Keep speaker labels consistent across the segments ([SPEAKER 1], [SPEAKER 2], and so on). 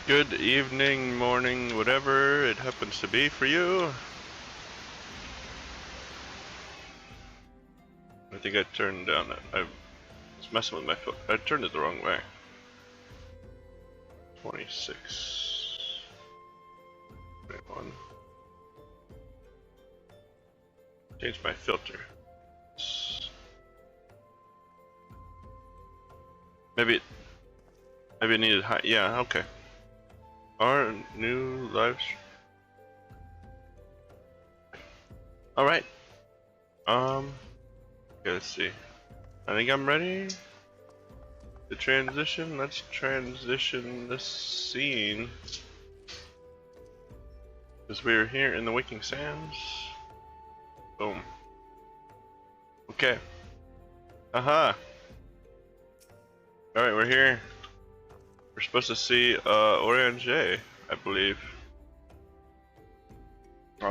[SPEAKER 1] Good evening, morning, whatever it happens to be for you. I think I turned down it. I was messing with my foot. I turned it the wrong way. 26. 21. Change my filter. Maybe it needed high. Yeah, okay. Our new live stream. Alright. Okay, let's see. I think I'm ready to transition. Let's transition the scene. Because we're here in the Waking Sands. Boom. Okay. Aha! Alright, we're here. We're supposed to see Orange, I believe.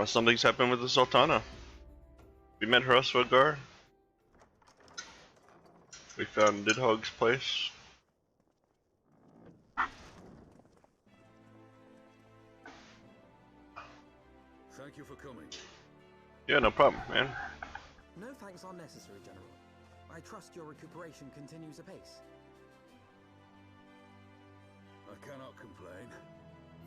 [SPEAKER 1] Something's happened with the Sultana. We met Heavensward. We found Didhog's place.
[SPEAKER 2] Thank you for coming.
[SPEAKER 1] Yeah, no problem, man.
[SPEAKER 3] No thanks are necessary, General. I trust your recuperation continues apace.
[SPEAKER 2] I cannot complain.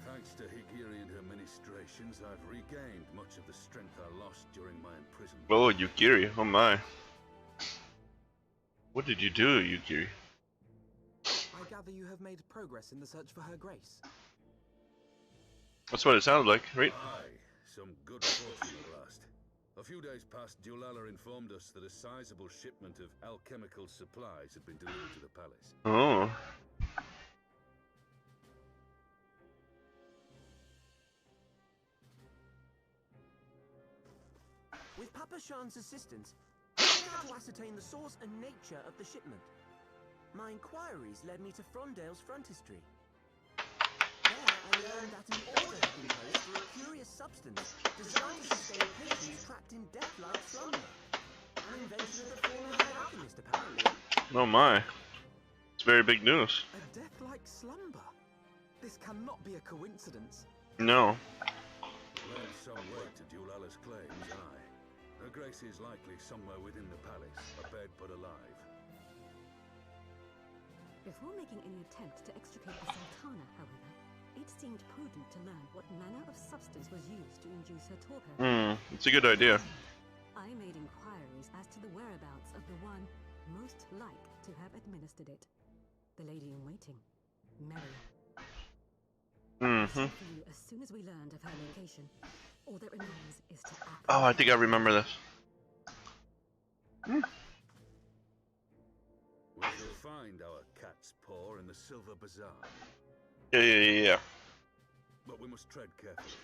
[SPEAKER 2] Thanks to Higiri and her ministrations, I've regained much of the strength I lost during my imprisonment.
[SPEAKER 1] Oh, Yukiri, oh my. What did you do, Yukiri?
[SPEAKER 3] I gather you have made progress in the search for Her Grace.
[SPEAKER 1] That's what it sounded like, right?
[SPEAKER 2] Aye, some good fortune at last. A few days past, Dulala informed us that a sizable shipment of alchemical supplies had been delivered to the palace.
[SPEAKER 1] Oh.
[SPEAKER 3] With Papa Shan's assistance, I had to ascertain the source and nature of the shipment. My inquiries led me to Frondale's frontistery. There, I learned that an order had been placed for a curious substance designed to sustain patients trapped in death-like slumber. An invention of the former head alchemist, apparently.
[SPEAKER 1] Oh my. It's very big news.
[SPEAKER 3] A death-like slumber? This cannot be a coincidence.
[SPEAKER 1] No.
[SPEAKER 2] Lend some weight to Dulala's claims, aye. Her Grace is likely somewhere within the palace, abed but alive.
[SPEAKER 4] Before making any attempt to extricate the Sultana, however, it seemed prudent to learn what manner of substance was used to induce her torpor.
[SPEAKER 1] It's a good idea.
[SPEAKER 4] I made inquiries as to the whereabouts of the one most like to have administered it. The lady in waiting, Mary. For you as soon as we learned of her location. All that remains is to act.
[SPEAKER 1] Oh, I think I remember this.
[SPEAKER 2] We shall find our cat's paw in the Silver Bazaar.
[SPEAKER 1] Yeah.
[SPEAKER 2] But we must tread carefully.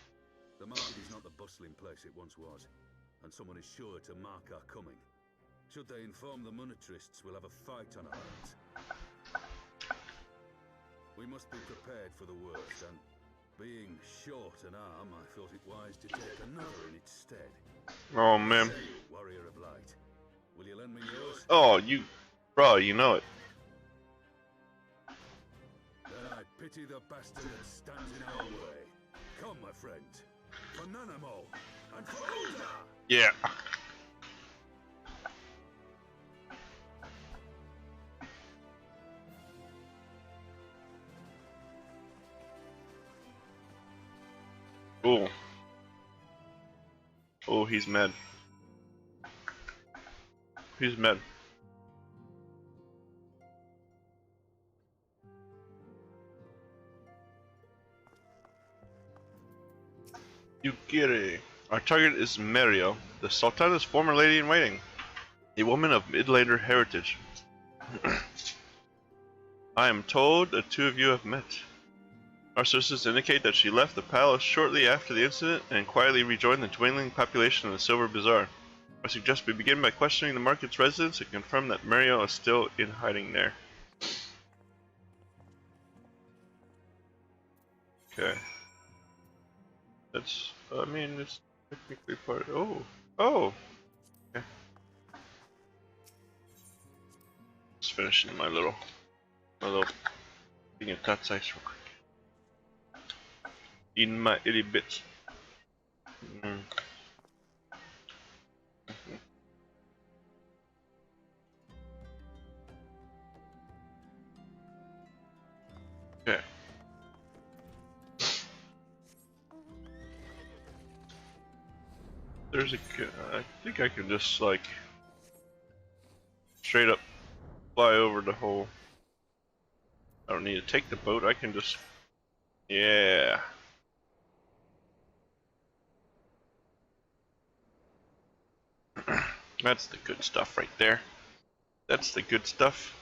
[SPEAKER 2] The market is not the bustling place it once was, and someone is sure to mark our coming. Should they inform the monetarists, we'll have a fight on our hands. We must be prepared for the worst, and being short an arm, I thought it wise to take another in its stead.
[SPEAKER 1] Oh man.
[SPEAKER 2] Say, warrior of light, will you lend me yours?
[SPEAKER 1] Oh, bro, you know it.
[SPEAKER 2] Then I pity the bastard that stands in our way. Come, my friend, for Nanamo and for Ulda!
[SPEAKER 1] Yeah. Oh. Oh, he's mad. He's mad. Yukiri. Our target is Mario, the Sultana's former lady in waiting. A woman of mid-later heritage. I am told the two of you have met. Our sources indicate that she left the palace shortly after the incident and quietly rejoined the dwindling population of the Silver Bazaar. I suggest we begin by questioning the market's residents and confirm that Mario is still in hiding there. Okay. That's, I mean, it's technically part of, oh! Okay. Just finishing my little thing of cut size real quick. Eating my itty bits. Okay. There's a. I think I can just like straight up fly over the whole. I don't need to take the boat. I can just. Yeah. That's the good stuff right there. That's the good stuff.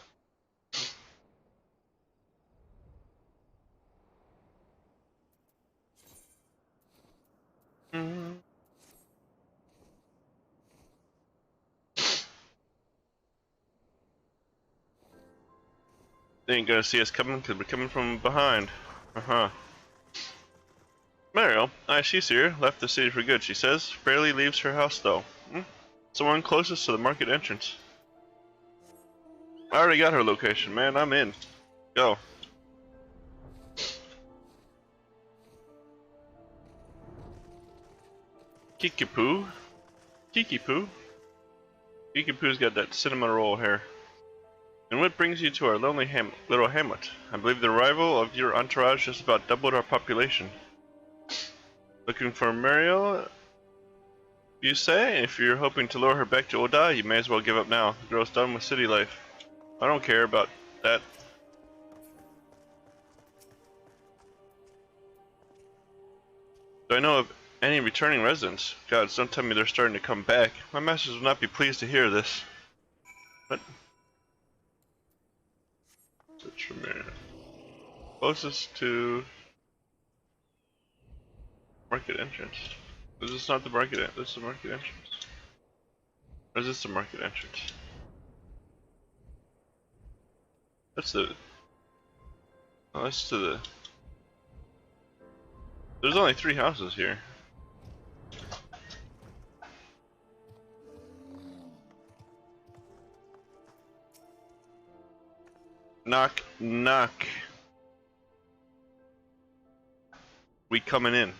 [SPEAKER 1] They ain't gonna see us coming because we're coming from behind. Mariel, she's here. Left the city for good, she says. Rarely leaves her house though. Someone closest to the market entrance. I already got her location, man. I'm in. Go. Kikipoo? Kikipoo? Kikipoo's got that cinnamon roll hair. And what brings you to our lonely little hamlet? I believe the arrival of your entourage just about doubled our population. Looking for Mariel, you say? If you're hoping to lure her back to Oda, you may as well give up now. The girl's done with city life. I don't care about that. Do I know of any returning residents? Gods, don't tell me they're starting to come back. My masters will not be pleased to hear this. What? Search for Mariel. Closest to market entrance. Is this not the market entrance? This is the market entrance. Or is this the market entrance? That's the. Oh, that's to the. There's only 3 houses here. Knock, knock. We coming in.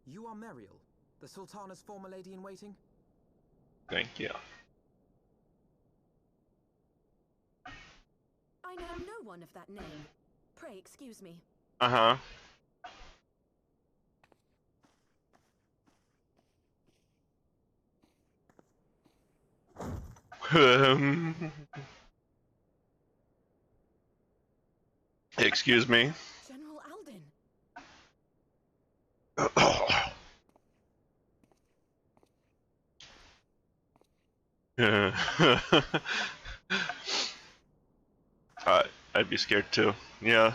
[SPEAKER 3] You are Mariel, the Sultana's former lady-in-waiting?
[SPEAKER 1] Thank you.
[SPEAKER 4] I know no one of that name. Pray excuse me.
[SPEAKER 1] Uh-huh. Excuse me.
[SPEAKER 4] General Alden.
[SPEAKER 1] I'd be scared too. Yeah.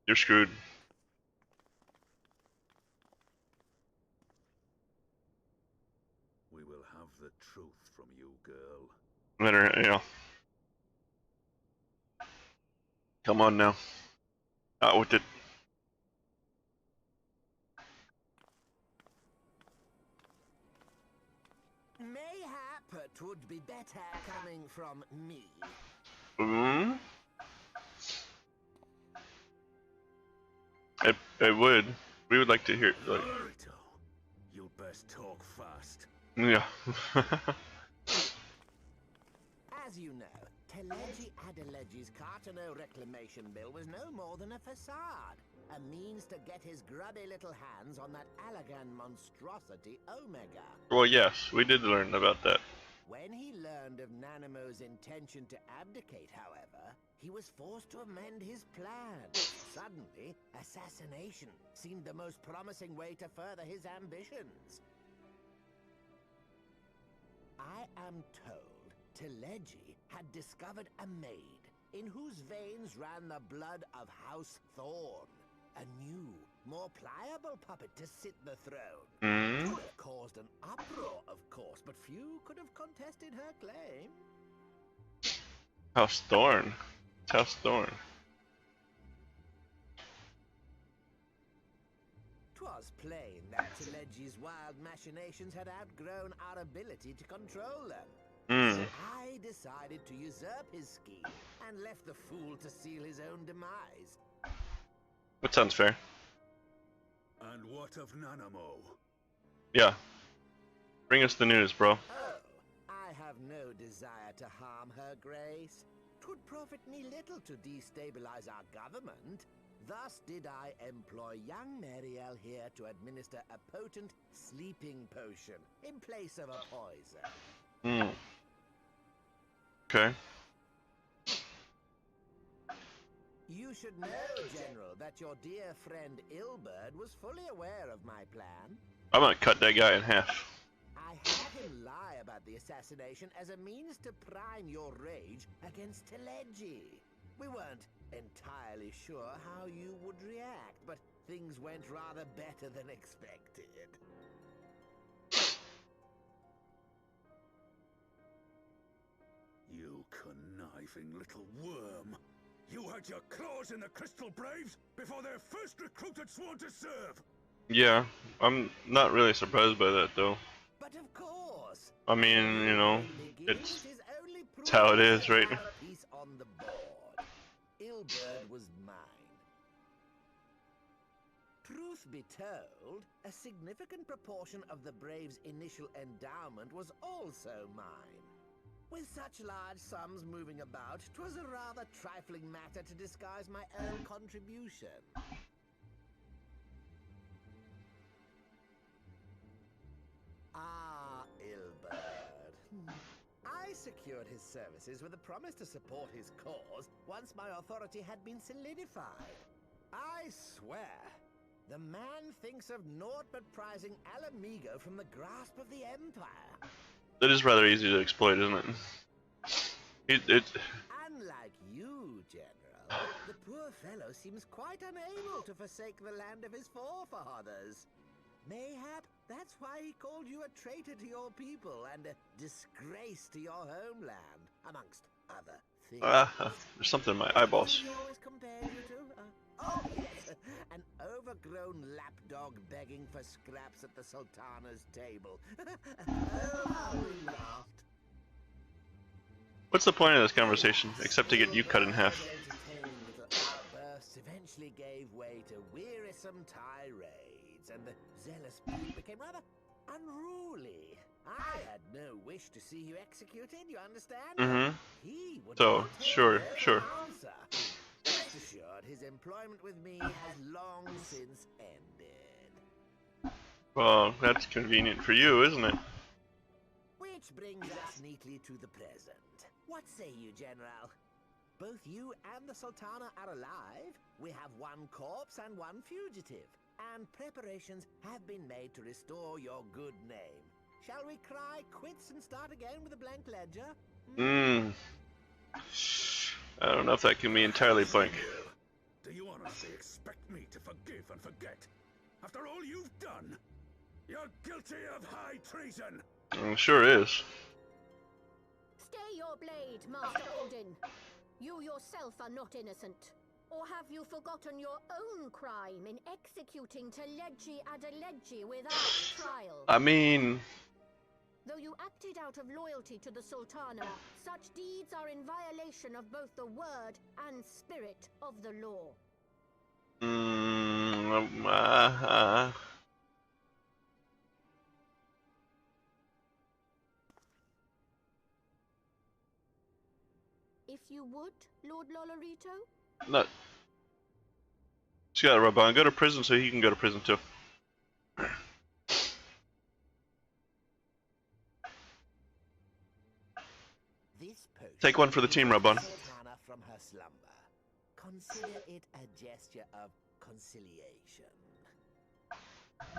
[SPEAKER 1] You're screwed.
[SPEAKER 2] We will have the truth from you, girl.
[SPEAKER 1] Better, you know. Come on now. Out with it.
[SPEAKER 3] Mayhap it would be better coming from me.
[SPEAKER 1] It would. We would like to hear. Like,
[SPEAKER 2] You best talk fast.
[SPEAKER 1] yeah.
[SPEAKER 3] As you know, Teleji Adeleji's Cartano reclamation bill was no more than a facade. A means to get his grubby little hands on that Allagan monstrosity Omega.
[SPEAKER 1] Well, yes, we did learn about that.
[SPEAKER 3] When he learned of Nanamo's intention to abdicate, however, he was forced to amend his plan. Suddenly, assassination seemed the most promising way to further his ambitions. I am told Teleji had discovered a maid in whose veins ran the blood of House Thorn. A new, more pliable puppet to sit the throne. It would have caused an uproar, of course, but few could have contested her claim.
[SPEAKER 1] House Thorn. House Thorn.
[SPEAKER 3] 'Twas
[SPEAKER 5] was plain that Telegi's wild machinations had outgrown our ability to control them. So I decided to usurp his scheme and left the fool to seal his own demise.
[SPEAKER 1] That sounds fair.
[SPEAKER 2] And what of Nanamo?
[SPEAKER 1] Yeah. Bring us the news, bro.
[SPEAKER 5] Oh, I have no desire to harm her grace. 'Twould profit me little to destabilize our government. Thus did I employ young Mariel here to administer a potent sleeping potion in place of a poison.
[SPEAKER 1] Okay.
[SPEAKER 5] You should know, General, that your dear friend Ilberd was fully aware of my plan.
[SPEAKER 1] I'm gonna cut that guy in half.
[SPEAKER 5] I had him lie about the assassination as a means to prime your rage against Telegi. We weren't entirely sure how you would react, but things went rather better than expected.
[SPEAKER 2] You conniving little worm. You had your claws in the Crystal Braves before their first recruit had sworn to serve.
[SPEAKER 1] Yeah, I'm not really surprised by that though.
[SPEAKER 5] But of course.
[SPEAKER 1] I mean, you know,
[SPEAKER 5] It's
[SPEAKER 1] how it is, right?
[SPEAKER 5] Piece on the board. Ilberd was mine. Truth be told, a significant proportion of the Braves' initial endowment was also mine. With such large sums moving about, 'twas a rather trifling matter to disguise my own contribution. Ah, Ilberd. I secured his services with a promise to support his cause once my authority had been solidified. I swear, the man thinks of naught but prizing Alamigo from the grasp of the Empire.
[SPEAKER 1] That is rather easy to exploit, isn't it?
[SPEAKER 5] Unlike you, General, the poor fellow seems quite unable to forsake the land of his forefathers. Mayhap that's why he called you a traitor to your people and a disgrace to your homeland, amongst other things.
[SPEAKER 1] There's something in my eyeballs.
[SPEAKER 5] He always compared you to? Oh, yes, an overgrown lapdog begging for scraps at the Sultana's table. Oh, how we laughed.
[SPEAKER 1] What's the point of this conversation, except to get you cut in half?
[SPEAKER 5] Entertaining little outbursts eventually gave way to wearisome tirades, and the zealous beast became rather unruly. I had no wish to see you executed, you understand? He would
[SPEAKER 1] So,
[SPEAKER 5] not take
[SPEAKER 1] sure.
[SPEAKER 5] no answer. Rest assured, his employment with me has long since ended.
[SPEAKER 1] Well, that's convenient for you, isn't it?
[SPEAKER 5] Which brings us neatly to the present. What say you, General? Both you and the Sultana are alive. We have one corpse and one fugitive. And preparations have been made to restore your good name. Shall we cry quits and start again with a blank ledger?
[SPEAKER 1] I don't know if that can be entirely blank.
[SPEAKER 2] Do you honestly expect me to forgive and forget? After all you've done? You're guilty of high treason!
[SPEAKER 1] Sure is.
[SPEAKER 6] Stay your blade, Master Odin. You yourself are not innocent. Or have you forgotten your own crime in executing Telegi Adeleji without trial?
[SPEAKER 1] I mean...
[SPEAKER 6] Though you acted out of loyalty to the Sultana, such deeds are in violation of both the word and spirit of the law. If you would, Lord Lolorito?
[SPEAKER 1] No. Just gotta rub on. Go to prison so he can go to prison too.
[SPEAKER 5] This potion
[SPEAKER 1] Take one for the team, Rub on.
[SPEAKER 5] Sultana from her slumber. Consider it a gesture of conciliation.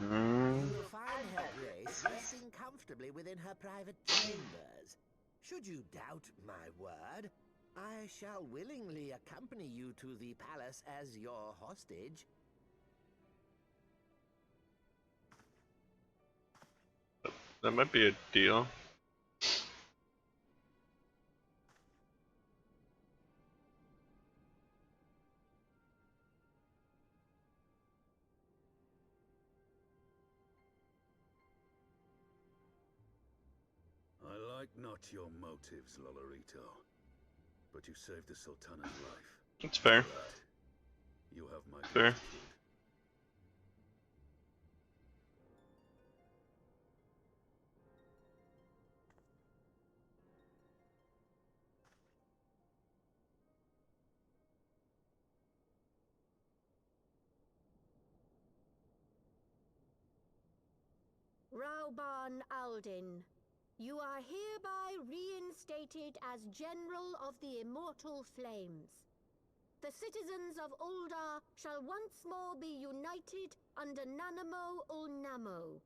[SPEAKER 5] You will find her grace resting comfortably within her private chambers. Should you doubt my word, I shall willingly accompany you to the palace as your hostage.
[SPEAKER 1] That might be a deal.
[SPEAKER 2] like not your motives, Lolorito, but you saved the Sultana's life.
[SPEAKER 1] That's fair.
[SPEAKER 2] For that, you have my
[SPEAKER 1] Fair.
[SPEAKER 2] gratitude.
[SPEAKER 6] Rauban Aldin, you are hereby reinstated as General of the Immortal Flames. The citizens of Uldar shall once more be united under Nanamo Ulnamo,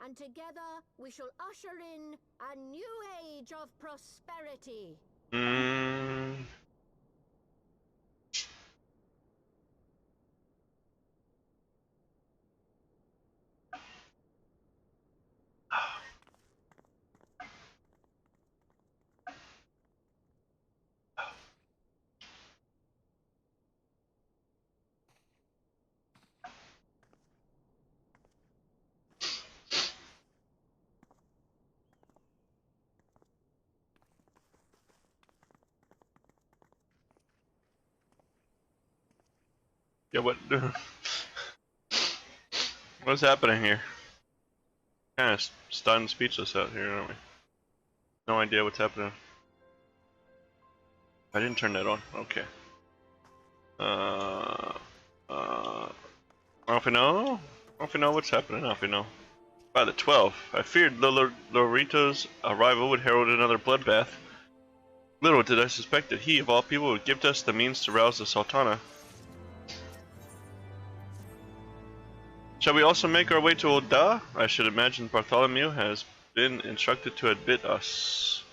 [SPEAKER 6] and together we shall usher in a new age of prosperity.
[SPEAKER 1] Yeah, what? What's happening here? Kind of stunned, speechless out here, aren't we? No idea what's happening. I didn't turn that on. Okay. Alfino? Alfino, what's happening, Alfino? By the 12th, I feared Lorito's arrival would herald another bloodbath. Little did I suspect that he, of all people, would give us the means to rouse the Sultana. Shall we also make our way to Ul'dah? I should imagine Bartholomew has been instructed to admit us.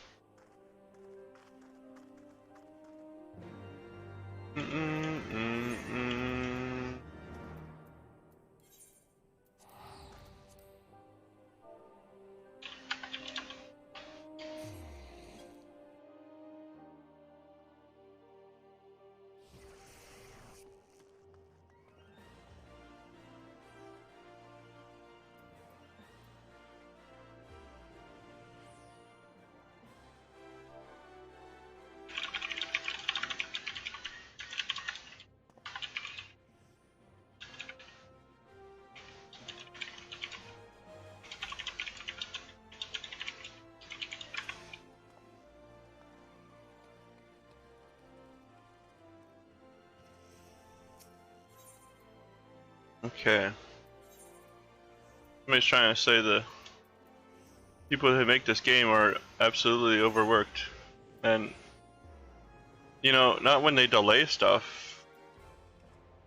[SPEAKER 1] Okay. Somebody's trying to say the people who make this game are absolutely overworked. And, you know, not when they delay stuff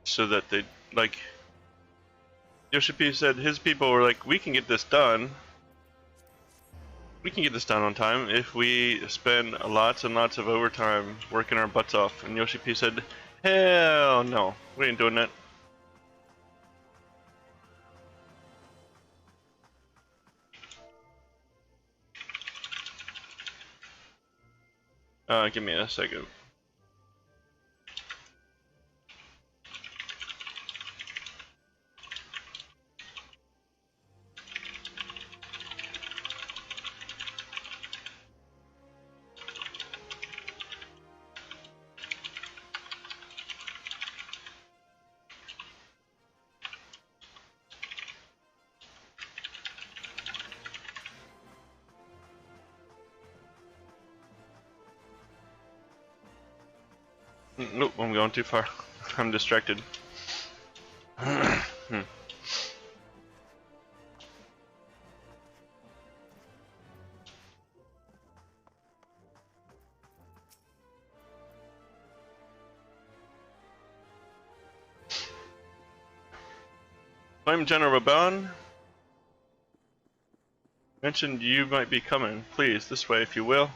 [SPEAKER 1] so that they, like, Yoshi said his people were like, we can get this done. We can get this done on time if we spend lots and lots of overtime working our butts off. And Yoshi P said, hell no, we ain't doing that. Give me a second. Nope, I'm going too far. I'm distracted. I'm General Raban. Mentioned you might be coming. Please, this way if you will.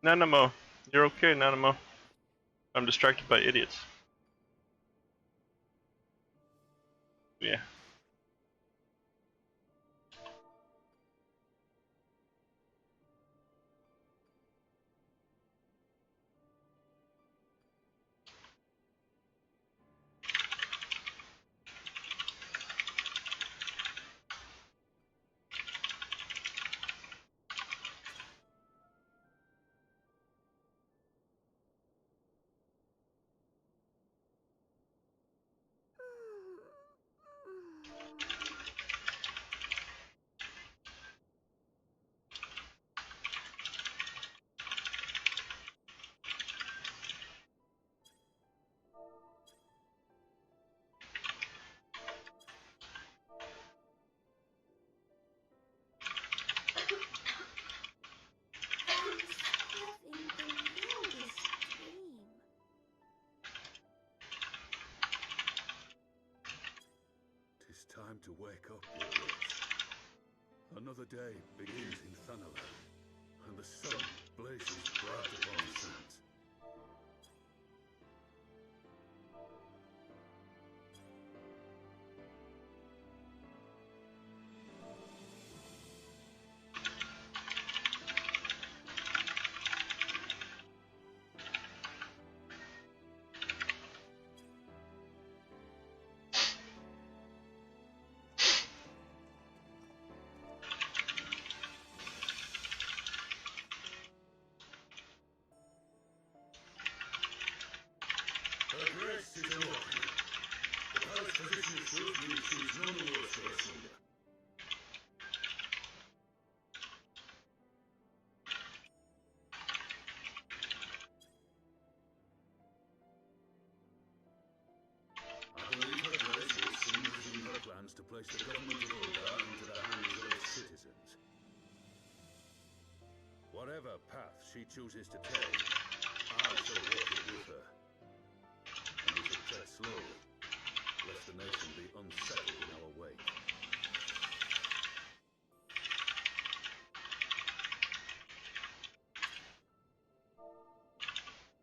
[SPEAKER 1] Nanamo, you're okay, Nanamo. I'm distracted by idiots. Yeah.
[SPEAKER 2] Tis time to wake up, warriors. Another day begins in Thanalan, and the sun blazes bright upon the sands. Her grace is awoken. The palace physician assures me she is none the worse for her slumber. I believe her grace will soon resume her plans to place the government of Uldar into the hands of its citizens. Whatever path she chooses to take, I shall walk it with her. And we should tread slowly, lest the nation be unsettled in our wake.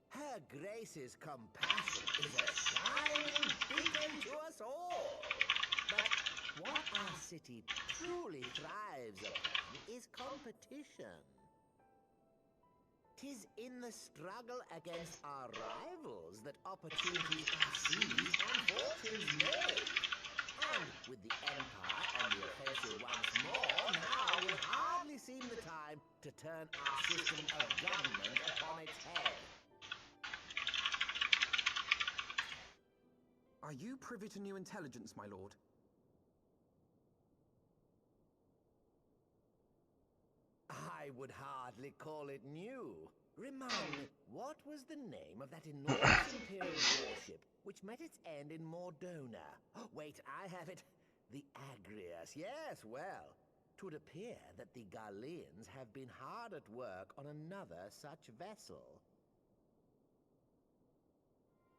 [SPEAKER 5] Her Grace's compassion is a shining beacon to us all. But what our city truly thrives upon is competition. 'Tis in the struggle against our rivals that opportunities are seized and fortunes made. And with the Empire on the offensive once more, now would hardly seem the time to turn our system of government upon its head.
[SPEAKER 3] Are you privy to new intelligence, my lord?
[SPEAKER 5] I would hardly call it new. Remind me, what was the name of that enormous Imperial warship which met its end in Mordona? Oh, wait, I have it. The Agrias. Yes, well, 'twould appear that the Garleans have been hard at work on another such vessel.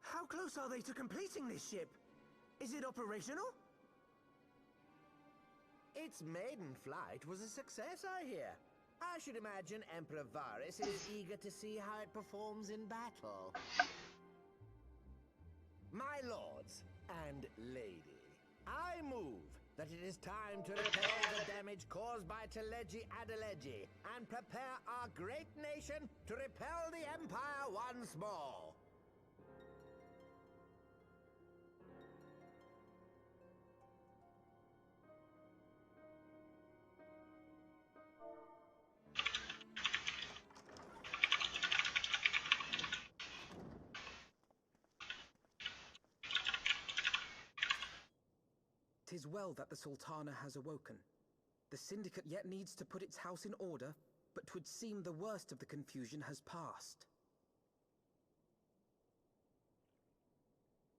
[SPEAKER 3] How close are they to completing this ship? Is it operational?
[SPEAKER 5] Its maiden flight was a success, I hear. I should imagine Emperor Varys is eager to see how it performs in battle. My lords and lady, I move that it is time to repair the damage caused by Teleji Adeleji and prepare our great nation to repel the Empire once more.
[SPEAKER 3] "'Tis well that the Sultana has awoken. The Syndicate yet needs to put its house in order, but 'twould seem the worst of the confusion has passed.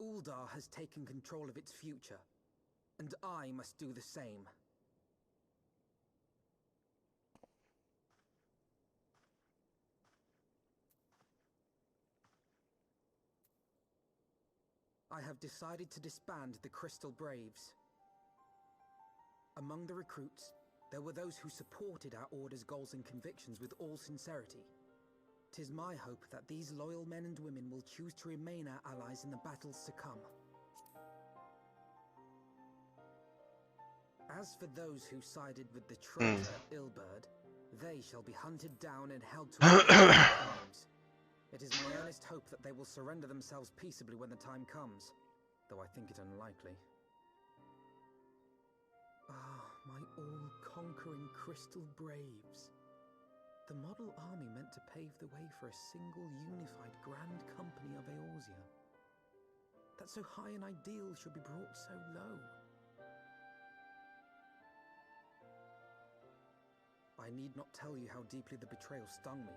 [SPEAKER 3] Uldar has taken control of its future, and I must do the same. I have decided to disband the Crystal Braves. Among the recruits, there were those who supported our Order's goals and convictions with all sincerity.
[SPEAKER 7] 'Tis my hope that these loyal men and women will choose to remain our allies in the battles to come. As for those who sided with the traitor Ilberd, they shall be hunted down and held to account for their crimes. It is my earnest hope that they will surrender themselves peaceably when the time comes, though I think it unlikely. Ah, my all-conquering crystal braves. The model army meant to pave the way for a single unified grand company of Eorzea. That so high an ideal should be brought so low. I need not tell you how deeply the betrayal stung me.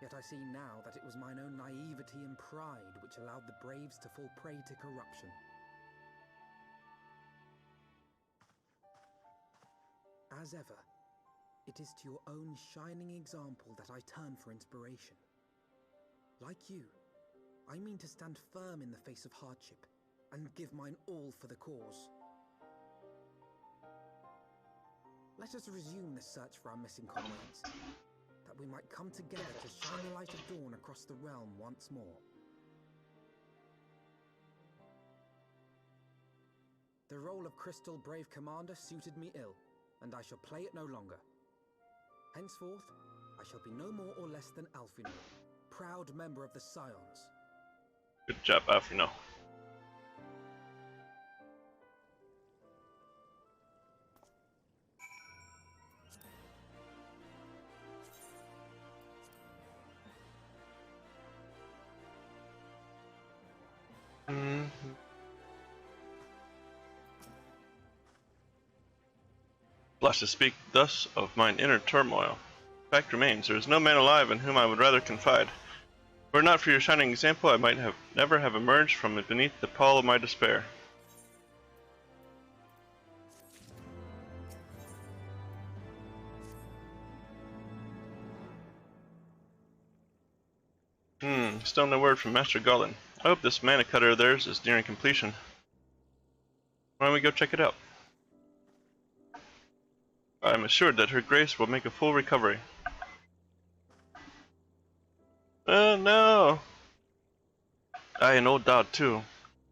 [SPEAKER 7] Yet I see now that it was mine own naivety and pride which allowed the braves to fall prey to corruption. As ever, it is to your own shining example that I turn for inspiration. Like you, I mean to stand firm in the face of hardship and give mine all for the cause. Let us resume the search for our missing comrades, that we might come together to shine the light of dawn across the realm once more. The role of Crystal Brave Commander suited me ill, and I shall play it no longer. Henceforth, I shall be no more or less than Alfino, proud member of the Scions.
[SPEAKER 1] Good job, Alfino. Blessed to speak thus of mine inner turmoil. Fact remains, there is no man alive in whom I would rather confide. Were it not for your shining example, I might never have emerged from beneath the pall of my despair. Still no word from Master Gollin. I hope this mana cutter of theirs is nearing completion. Why don't we go check it out? I am assured that her grace will make a full recovery. Oh no! Aye, an old dog too,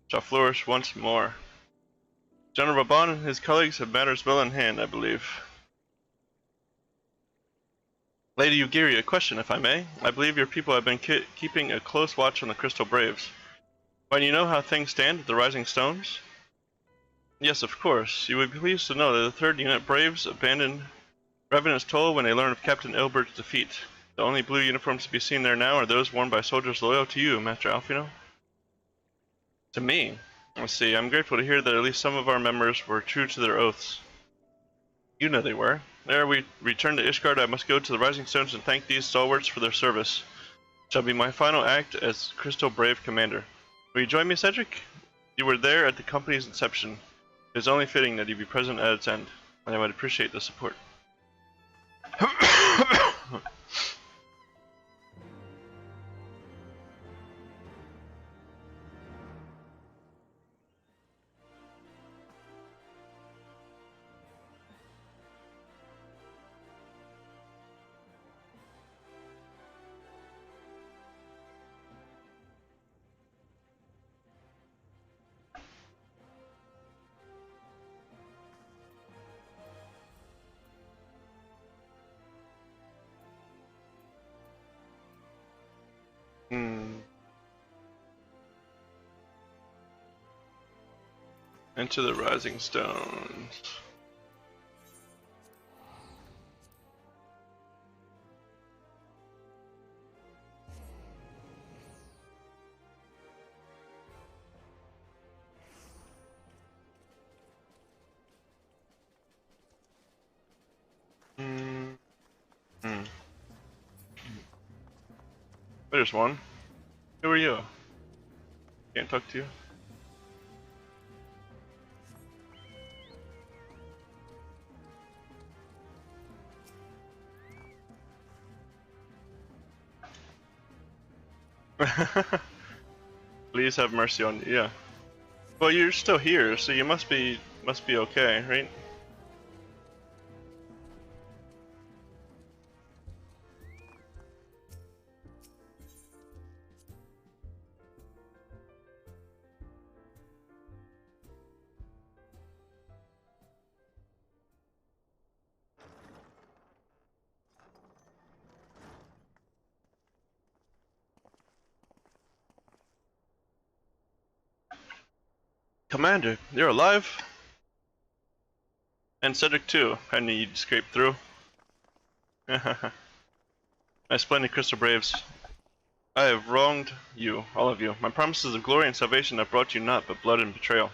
[SPEAKER 1] shall flourish once more. General Raban and his colleagues have matters well in hand, I believe. Lady Ugiri, a question, if I may. I believe your people have been keeping a close watch on the Crystal Braves. Why, do you know how things stand at the Rising Stones? Yes, of course. You would be pleased to know that the 3rd Unit Braves abandoned Revenant's Toll when they learned of Captain Ilbert's defeat. The only blue uniforms to be seen there now are those worn by soldiers loyal to you, Master Alfino. To me? Let's see, I'm grateful to hear that at least some of our members were true to their oaths. You know they were. Ere we return to Ishgard, I must go to the Rising Stones and thank these stalwarts for their service. It shall be my final act as Crystal Brave Commander. Will you join me, Cedric? You were there at the company's inception. It is only fitting that you be present at its end, and I would appreciate the support. Into the Rising Stones. There's one. Who are you? Can't talk to you. Please have mercy on you. Yeah. Well, you're still here, so you must be okay, right? Commander, you're alive? And Cedric too. I knew you'd scrape through. My splendid Crystal Braves. I have wronged you, all of you. My promises of glory and salvation have brought you naught but blood and betrayal.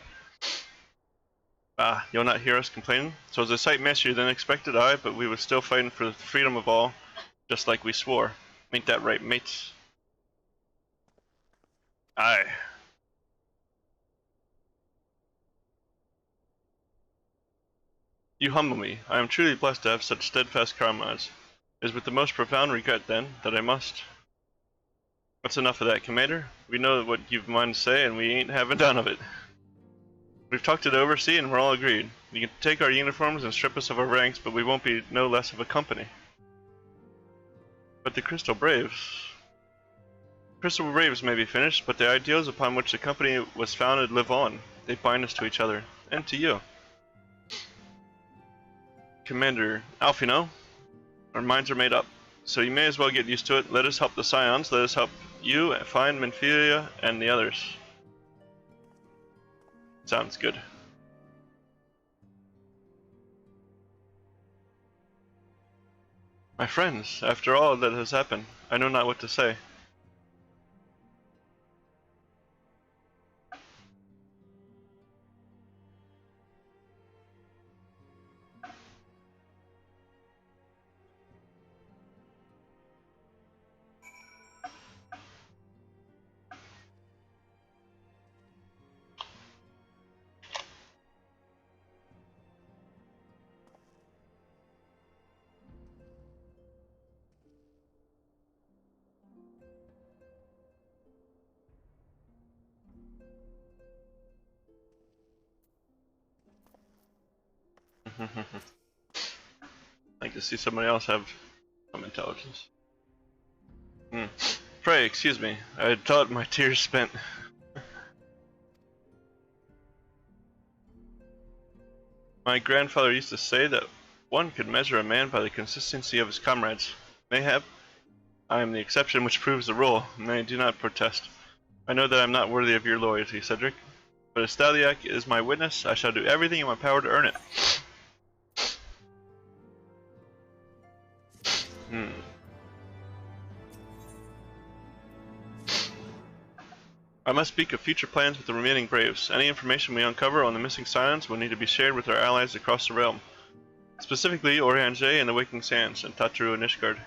[SPEAKER 1] Ah, you'll not hear us complaining? So as a sight messier than expected, but we were still fighting for the freedom of all, just like we swore. Ain't that right, mates? Aye. You humble me. I am truly blessed to have such steadfast comrades. It is with the most profound regret, then, that I must. That's enough of that, Commander. We know what you've mind to say, and we ain't having none of it. We've talked it over, see, and we're all agreed. You can take our uniforms and strip us of our ranks, but we won't be no less of a company. But the Crystal Braves... Crystal Braves may be finished, but the ideals upon which the company was founded live on. They bind us to each other, and to you. Commander Alfino, our minds are made up, so you may as well get used to it. Let us help the Scions, let us help you find Menphilia and the others. Sounds good. My friends, after all that has happened, I know not what to say. I'd like to see somebody else have some intelligence. Pray, excuse me. I had thought my tears spent. My grandfather used to say that one could measure a man by the consistency of his comrades. Mayhap, I am the exception which proves the rule, and I do not protest. I know that I am not worthy of your loyalty, Cedric, but as Staliak is my witness, I shall do everything in my power to earn it. I must speak of future plans with the remaining Braves. Any information we uncover on the missing Scions will need to be shared with our allies across the realm. Specifically, Oriange and the Waking Sands, and Tatru and Ishgard.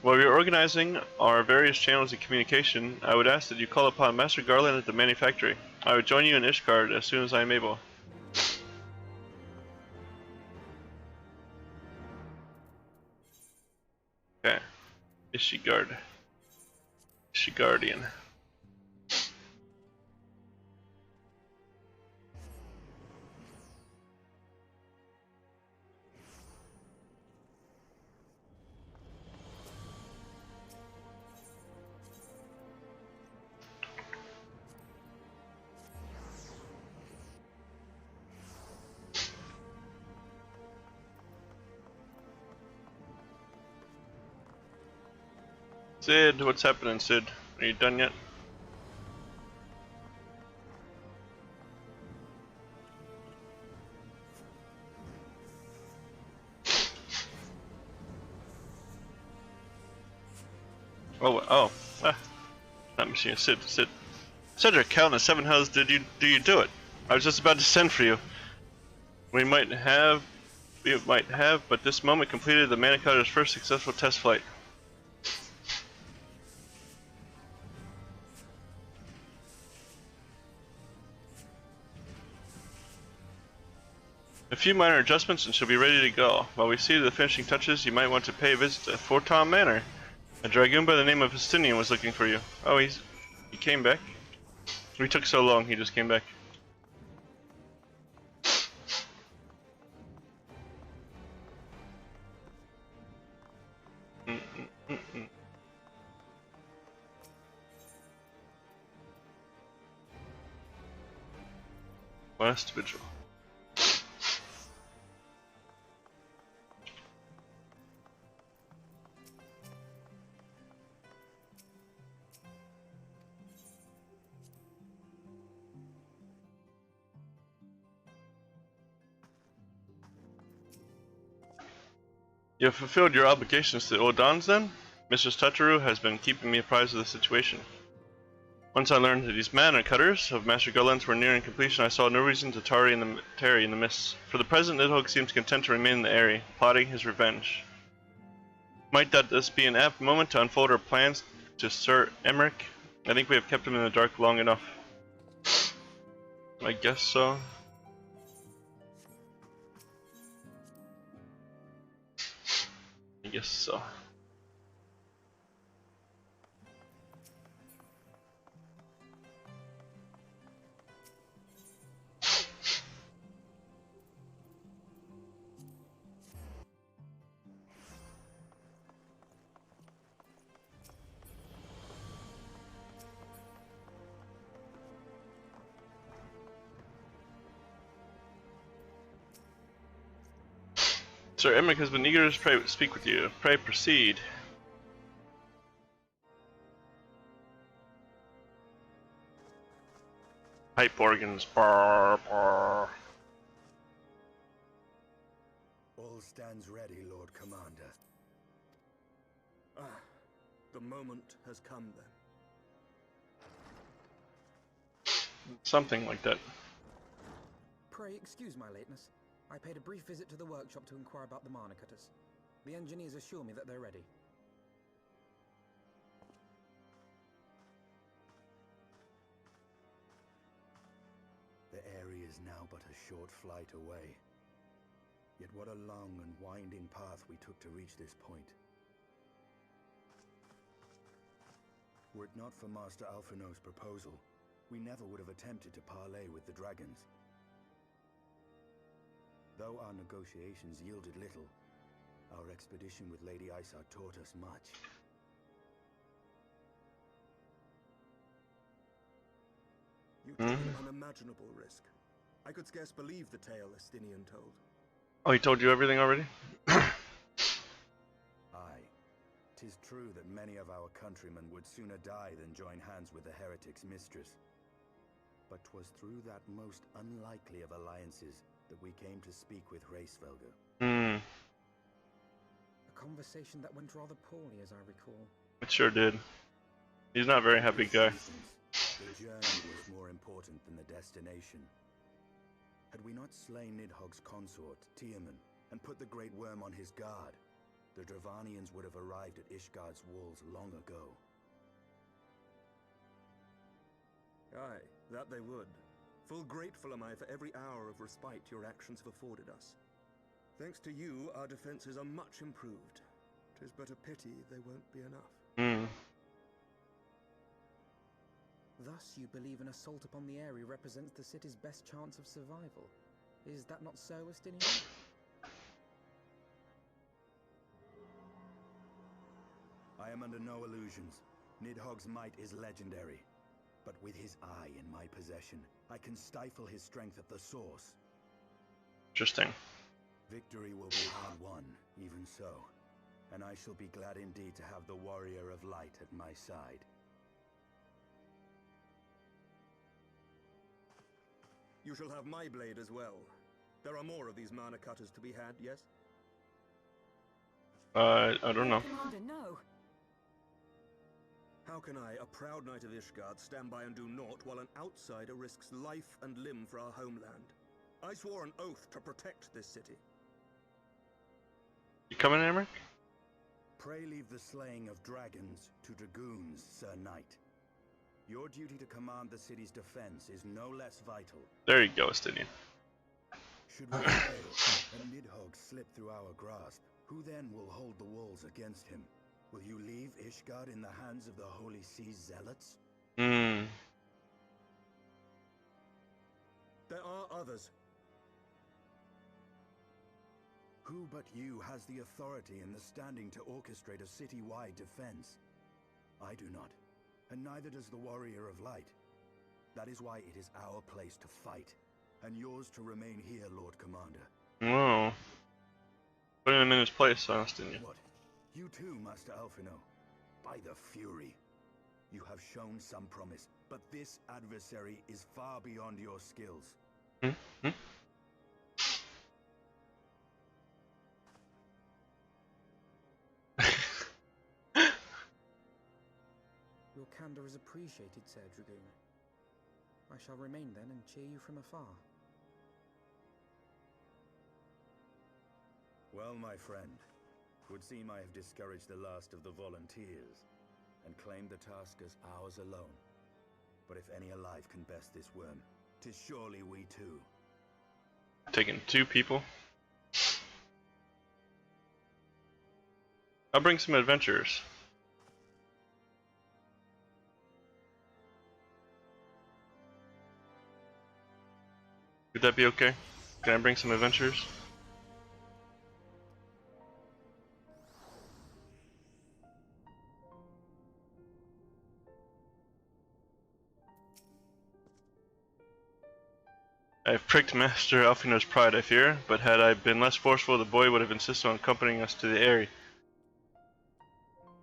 [SPEAKER 1] While we are organizing our various channels of communication, I would ask that you call upon Master Garland at the manufactory. I would join you in Ishgard as soon as I am able. Okay. Ishgard. Ishgardian. Sid, what's happening, Sid? Are you done yet? Not machine. Sid. Cedric, how in the seven hells do you do it? I was just about to send for you. We might have, but this moment completed the Manicotter's first successful test flight. A few minor adjustments and she'll be ready to go. While we see the finishing touches, you might want to pay a visit to Fortom Manor. A dragoon by the name of Justinian was looking for you. Oh, he came back? We took so long, he just came back. Last vigil. You have fulfilled your obligations to the Odans then? Mistress Tataru has been keeping me apprised of the situation. Once I learned that these mana cutters of Master Gullens were nearing completion, I saw no reason to tarry in the mists. For the present, Nidhogg seems content to remain in the area, plotting his revenge. Might that this be an apt moment to unfold our plans to Sir Emmerich? I think we have kept him in the dark long enough. I guess so. I guess so. Sir Emmerich has been eager to speak with you. Pray proceed. Pipe organs. Brr, brr.
[SPEAKER 2] All stands ready, Lord Commander. Ah, the moment has come then.
[SPEAKER 1] Something like that.
[SPEAKER 7] Pray excuse my lateness. I paid a brief visit to the workshop to inquire about the mana cutters. The engineers assure me that they're ready.
[SPEAKER 2] The area is now but a short flight away. Yet what a long and winding path we took to reach this point. Were it not for Master Alphino's proposal, we never would have attempted to parley with the dragons. Though our negotiations yielded little, our expedition with Lady Isar taught us much.
[SPEAKER 8] You took an unimaginable risk. I could scarce believe the tale Estinian told.
[SPEAKER 1] Oh, he told you everything already?
[SPEAKER 2] Aye. 'Tis true that many of our countrymen would sooner die than join hands with the heretic's mistress. But 'twas through that most unlikely of alliances that we came to speak with Hraesvelgr.
[SPEAKER 7] A conversation that went rather poorly, as I recall.
[SPEAKER 1] It sure did. He's not a very happy guy.
[SPEAKER 2] The journey was more important than the destination. Had we not slain Nidhogg's consort, Tiaman, and put the Great Worm on his guard, the Dravanians would have arrived at Ishgard's walls long ago.
[SPEAKER 8] Aye, that they would. Full grateful am I for every hour of respite your actions have afforded us. Thanks to you, our defenses are much improved. 'Tis but a pity they won't be enough.
[SPEAKER 7] Thus you believe an assault upon the area represents the city's best chance of survival. Is that not so, Estinian?
[SPEAKER 2] I am under no illusions. Nidhogg's might is legendary. But with his eye in my possession, I can stifle his strength at the source.
[SPEAKER 1] Interesting.
[SPEAKER 2] Victory will be hard won, even so. And I shall be glad indeed to have the Warrior of Light at my side.
[SPEAKER 8] You shall have my blade as well. There are more of these mana cutters to be had, yes?
[SPEAKER 1] I don't know.
[SPEAKER 4] Commander, no.
[SPEAKER 8] How can I, a proud knight of Ishgard, stand by and do naught while an outsider risks life and limb for our homeland? I swore an oath to protect this city.
[SPEAKER 1] You coming, Emmerich?
[SPEAKER 2] Pray leave the slaying of dragons to dragoons, Sir Knight. Your duty to command the city's defense is no less vital.
[SPEAKER 1] There you go, Estinian.
[SPEAKER 2] Should we fail and Nidhogg slip through our grasp, who then will hold the walls against him? Will you leave Ishgard in the hands of the Holy Sea's zealots?
[SPEAKER 8] There are others.
[SPEAKER 2] Who but you has the authority and the standing to orchestrate a city-wide defense? I do not, and neither does the Warrior of Light. That is why it is our place to fight, and yours to remain here, Lord Commander.
[SPEAKER 1] Oh. Putting him in his place, Estinian.
[SPEAKER 2] What? You too, Master Alphino? By the Fury. You have shown some promise, but this adversary is far beyond your skills.
[SPEAKER 7] candor is appreciated, Sir Dragoon. I shall remain then and cheer you from afar.
[SPEAKER 2] Well, my friend, would seem I have discouraged the last of the volunteers, and claimed the task as ours alone. But if any alive can best this worm, 'tis surely we too.
[SPEAKER 1] Taking 2 people. I'll bring some adventurers. Would that be okay? Can I bring some adventurers? I have pricked Master Alfino's pride, I fear, but had I been less forceful, the boy would have insisted on accompanying us to the Eyrie.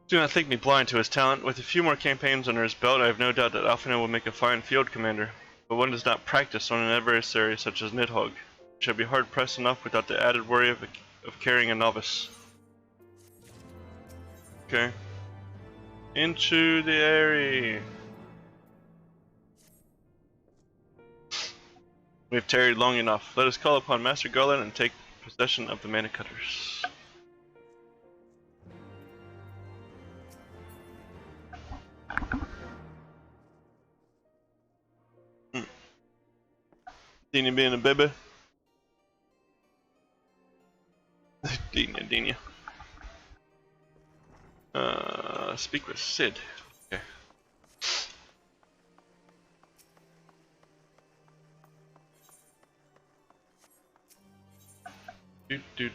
[SPEAKER 1] Do not think me blind to his talent. With a few more campaigns under his belt, I have no doubt that Alfino will make a fine field commander. But one does not practice on an adversary such as Nidhogg. It shall be hard pressed enough without the added worry of carrying a novice. Okay. Into the Eyrie. We have tarried long enough. Let us call upon Master Garland and take possession of the Mana Cutters. Dina being a baby. Dina. Speak with Sid. Okay. Do.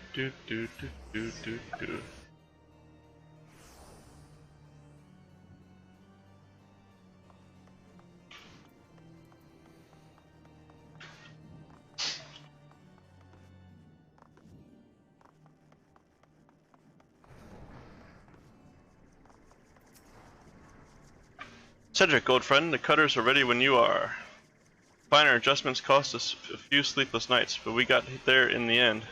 [SPEAKER 1] Cedric, old friend, the cutters are ready when you are. Finer adjustments cost us a few sleepless nights, but we got there in the end.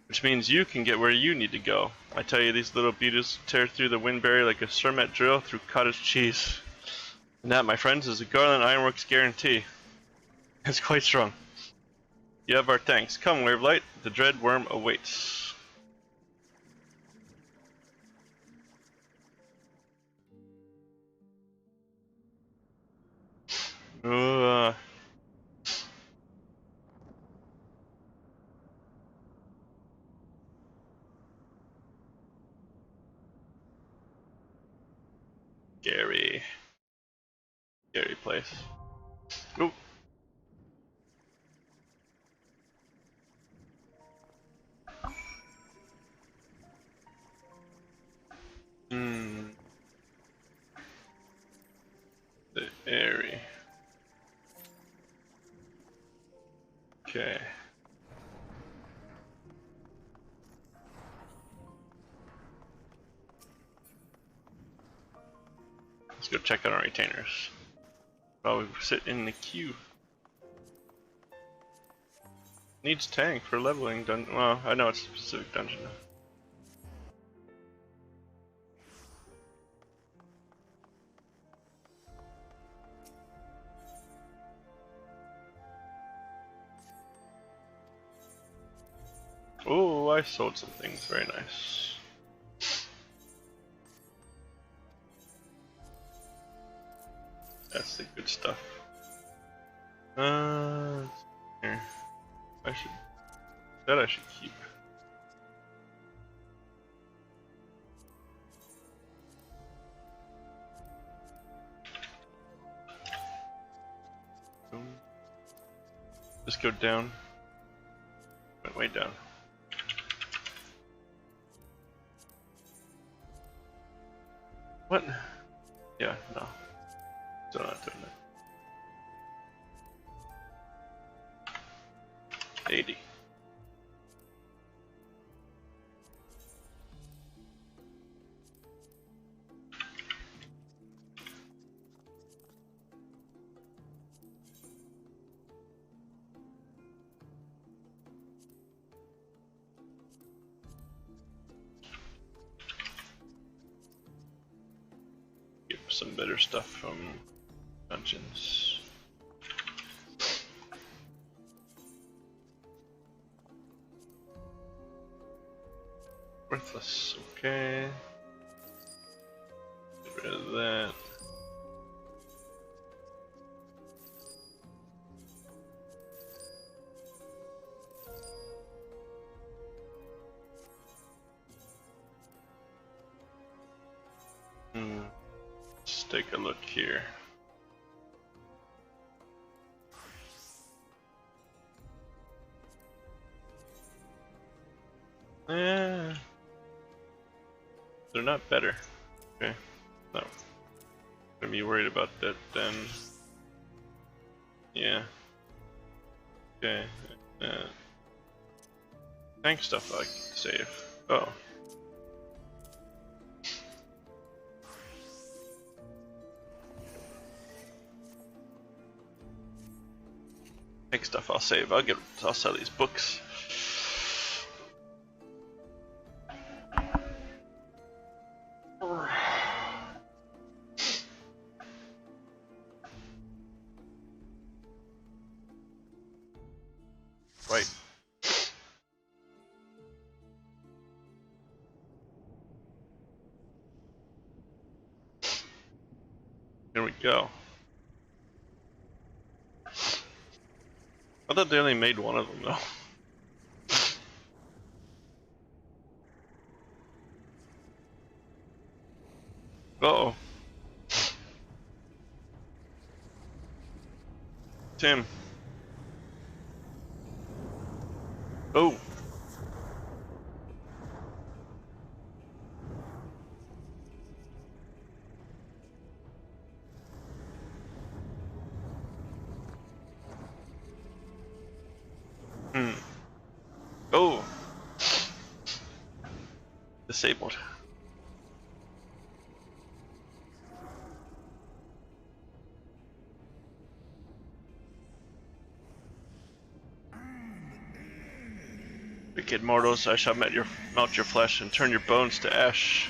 [SPEAKER 1] Which means you can get where you need to go. I tell you, these little beauties tear through the wind barrier like a Surmet drill through cottage cheese. And that, my friends, is a Garland Ironworks guarantee. It's quite strong. You have our thanks. Come, Wavelight, the dread worm awaits. Scary place. Oop. The Eyrie. Okay. Let's go check on our retainers. While we sit in the queue. Needs tank for leveling dungeon. Well, I know it's a specific dungeon. Oh, I sold some things. Very nice. That's the good stuff. Here. I should keep. Just go down. Went way down. What? Yeah, no. Still not doing that. 80. some better stuff from dungeons. Worthless, okay. Get rid of that. Let's take a look here. Yeah. They're not better. Okay. No. Gonna be worried about that then. Yeah. Okay. Tank stuff I can save. Oh. Tank stuff I'll save. I'll sell these books. Right. Here we go. I thought they only made one of them though. Uh-oh. Tim. Oh. Oh. Disabled. Wicked mortals, I shall melt your flesh and turn your bones to ash.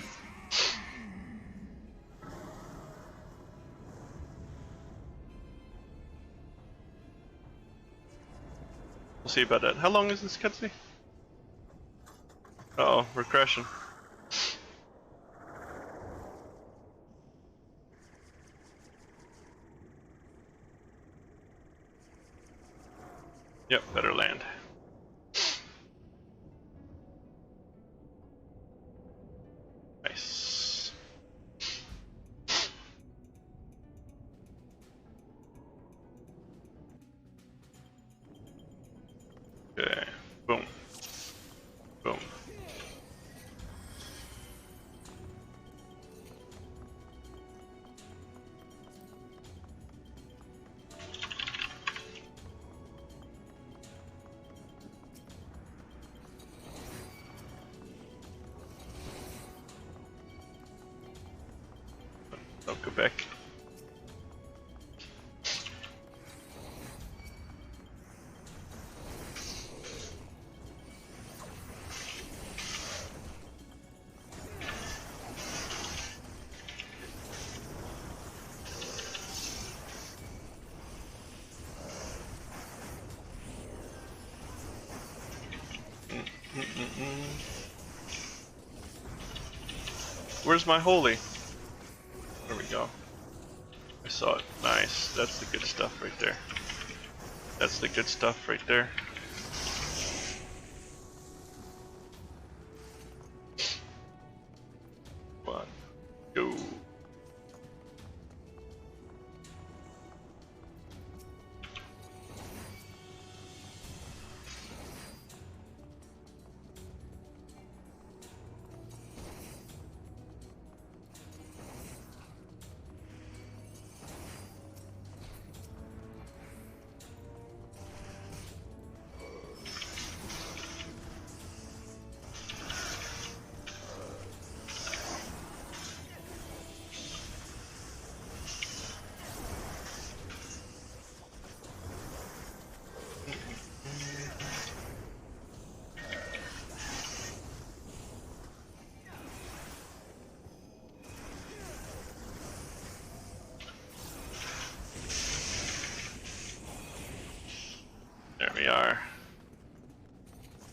[SPEAKER 1] We'll see about that. How long is this cutscene? Uh oh, we're crashing. Yep, better land. Nice. Okay, boom. Boom. Don't go back. Where's my holy? There we go. I saw it. Nice. That's the good stuff right there. That's the good stuff right there. One, go.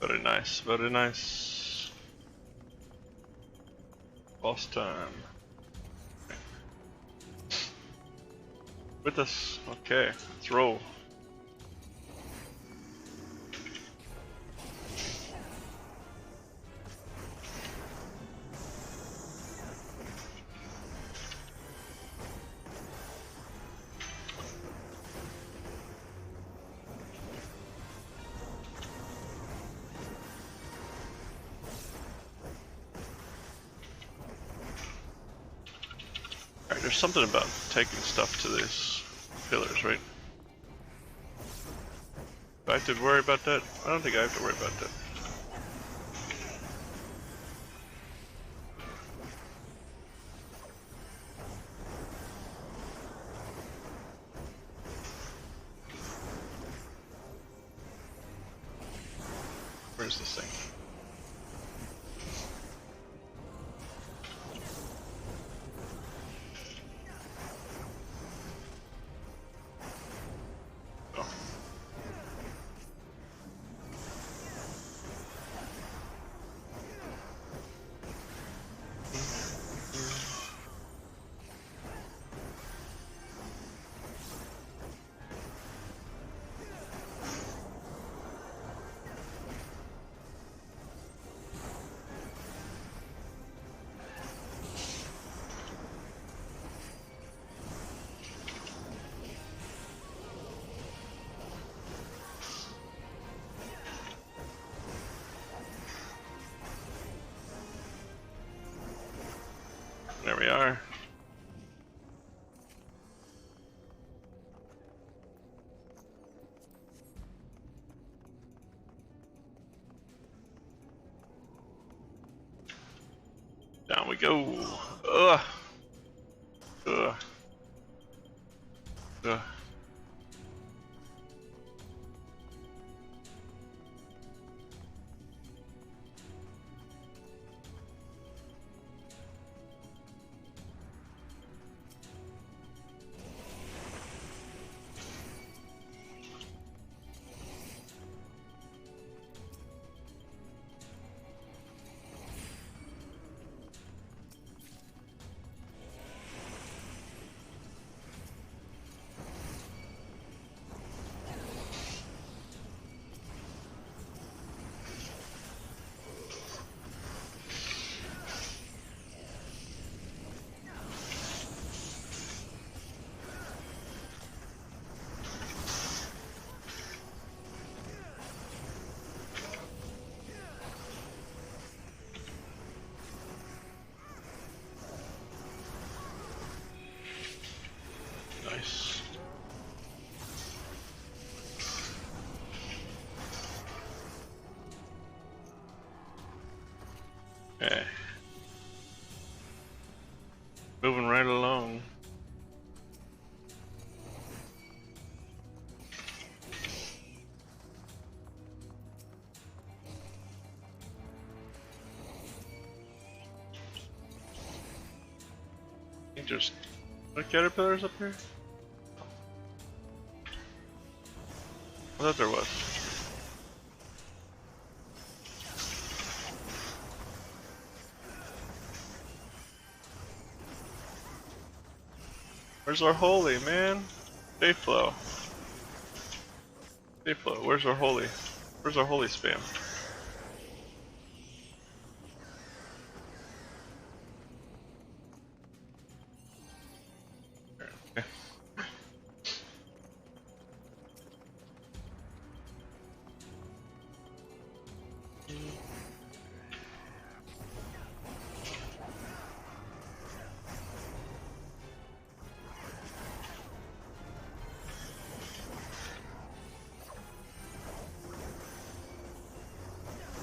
[SPEAKER 1] Very nice, very nice. Boss time. With us. Okay, let's roll. Alright, there's something about taking stuff to these pillars, right? Do I have to worry about that? I don't think I have to worry about that. Where's this thing? There we are. Down we go. Ugh. Ugh. Ugh. Nice. Okay. Moving right along. I think there's caterpillars up here? I thought there was. Where's our holy, man? Dayflow. Dayflow, where's our holy? Where's our holy spam? Okay.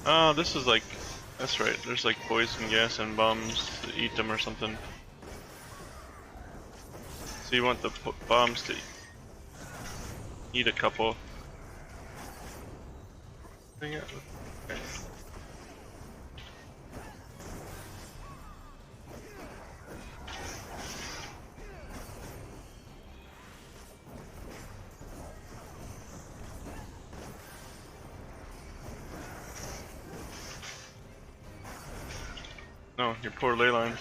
[SPEAKER 1] Oh, this is like, that's right, there's like poison gas and bombs to eat them or something. So you want the bombs to eat a couple. Okay. No, your poor ley lines.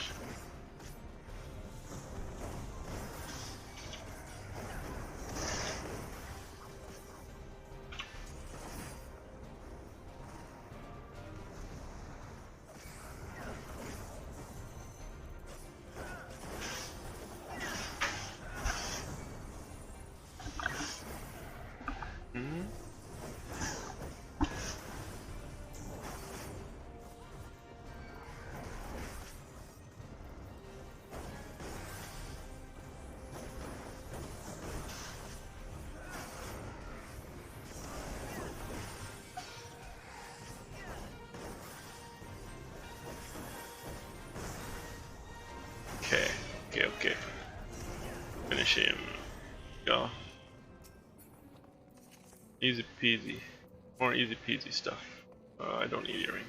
[SPEAKER 1] Okay. Finish him. Go. Easy peasy. More easy peasy stuff. I don't need earrings.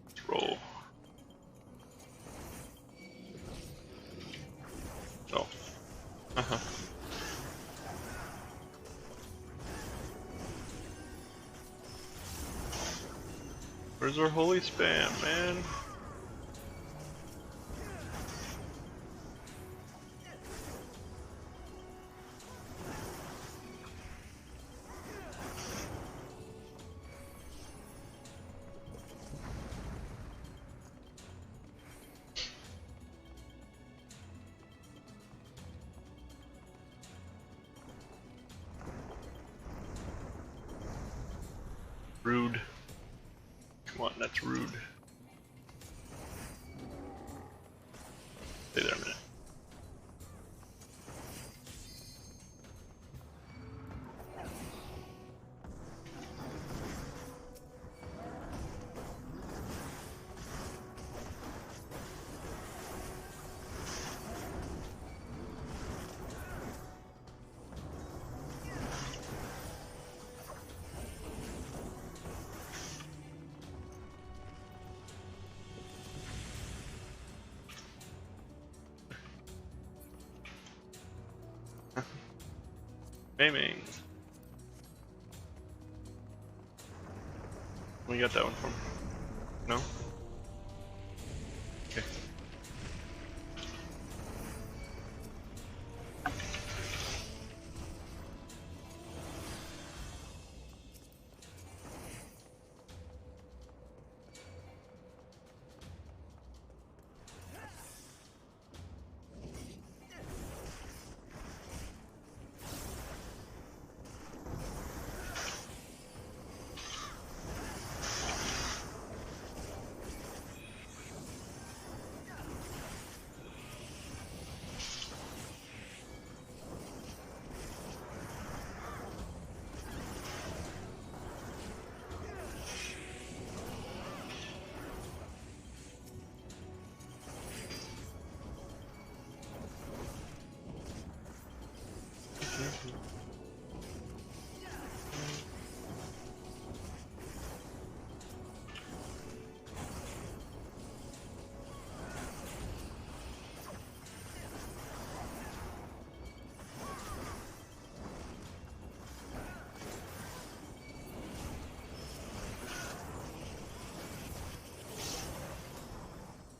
[SPEAKER 1] Let's roll. Oh. Where's our holy spam, man? Rude. Come on, that's rude. Stay there a minute. Aiming. We got that one from? No? Okay.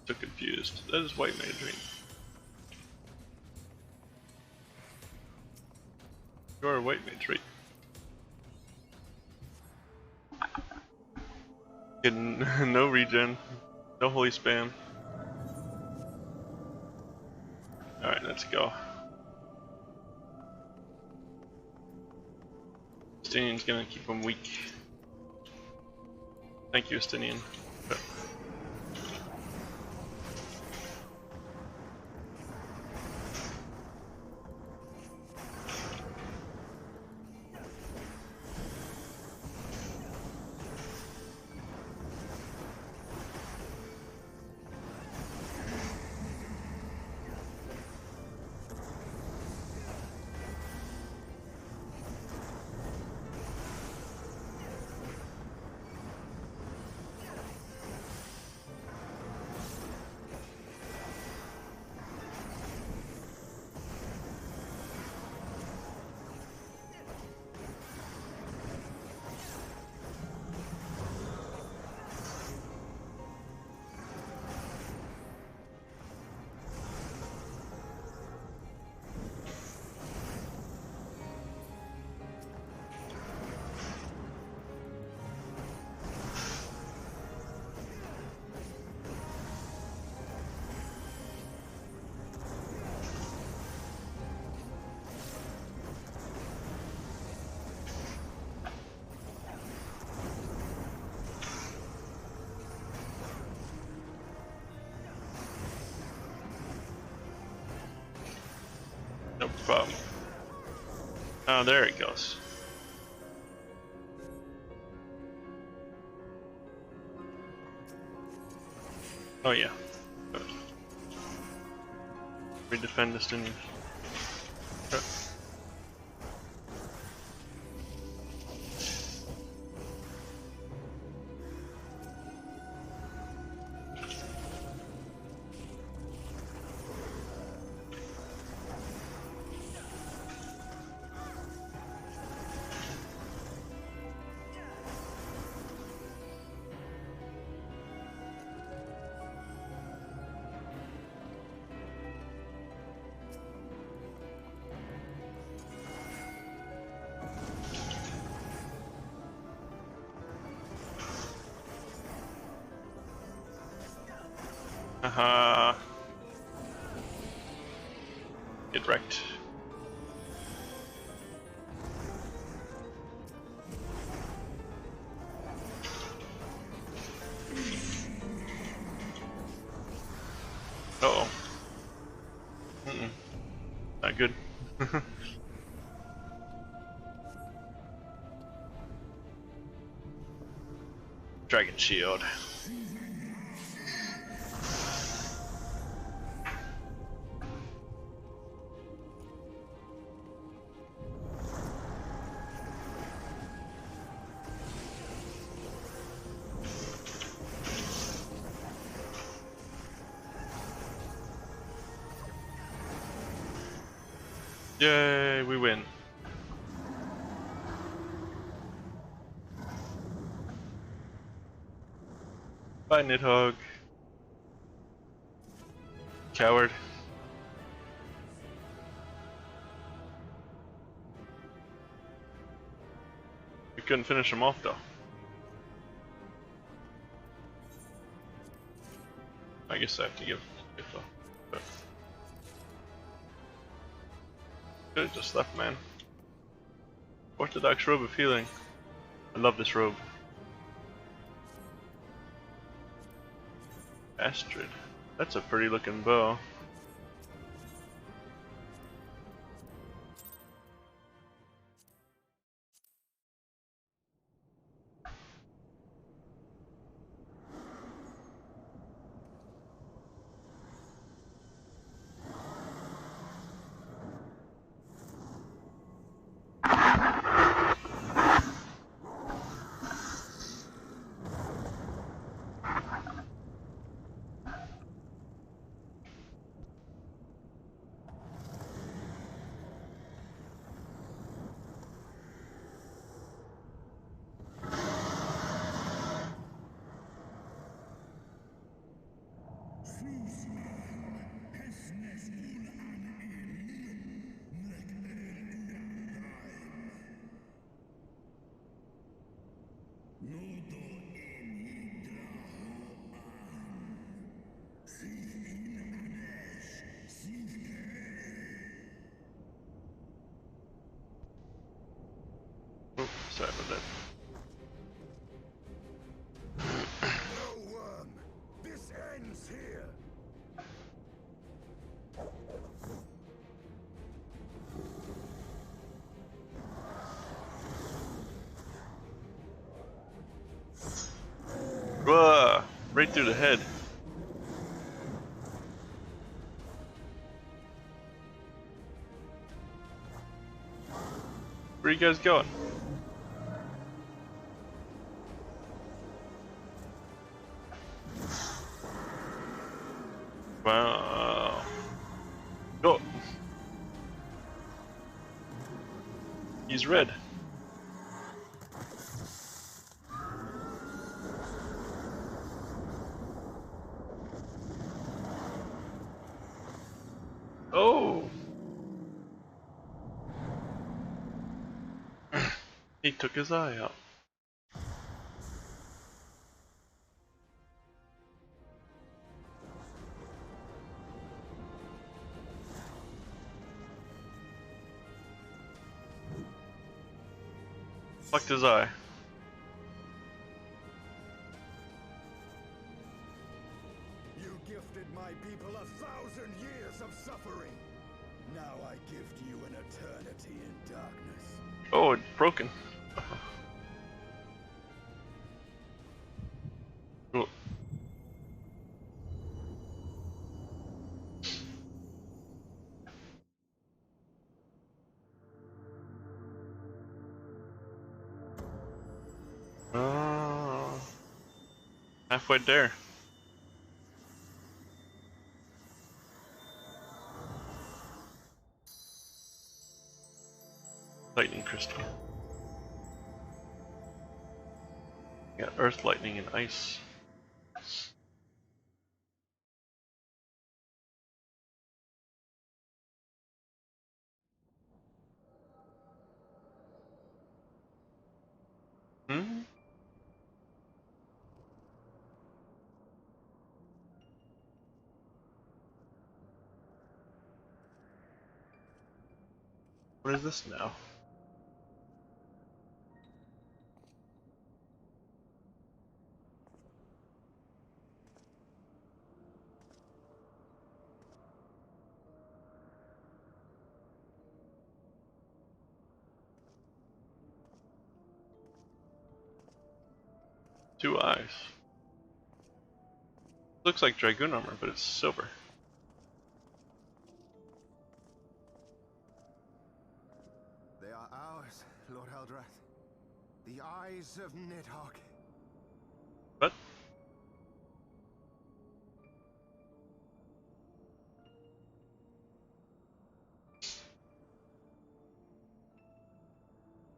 [SPEAKER 1] So confused. That is white mage, right? You are a white mage, right? Getting no regen, no holy spam. Alright, let's go. Estinian's gonna keep him weak. Thank you, Estinian. problem. Oh, there it goes. Oh yeah. Good. We defend this, didn't we? Okay. Haha. Get wrecked. Uh-oh. Not good. Dragon Shield. Yay, we win. Bye, Nidhogg. Coward. We couldn't finish him off though. I guess I have to give though. But could have just left, man. Orthodox robe of healing. I love this robe. Astrid. That's a pretty looking bow. Oh, sorry about that.
[SPEAKER 2] No worm! This ends here!
[SPEAKER 1] Whoa! Right through the head. Where are you guys going? Wow. Go. He's red. Oh. He took his eye out. Plucked his eye.
[SPEAKER 2] You gifted my people 1,000 years of suffering. Now I gift you an eternity in darkness.
[SPEAKER 1] Oh, it's broken. Cool. Halfway there. Lightning crystal. Yeah, earth, lightning, and ice. Hmm? What is this now? Two eyes. Looks like Dragoon armor, but it's silver.
[SPEAKER 2] They are ours, Lord Eldrath. The eyes of Nidhogg.
[SPEAKER 1] What?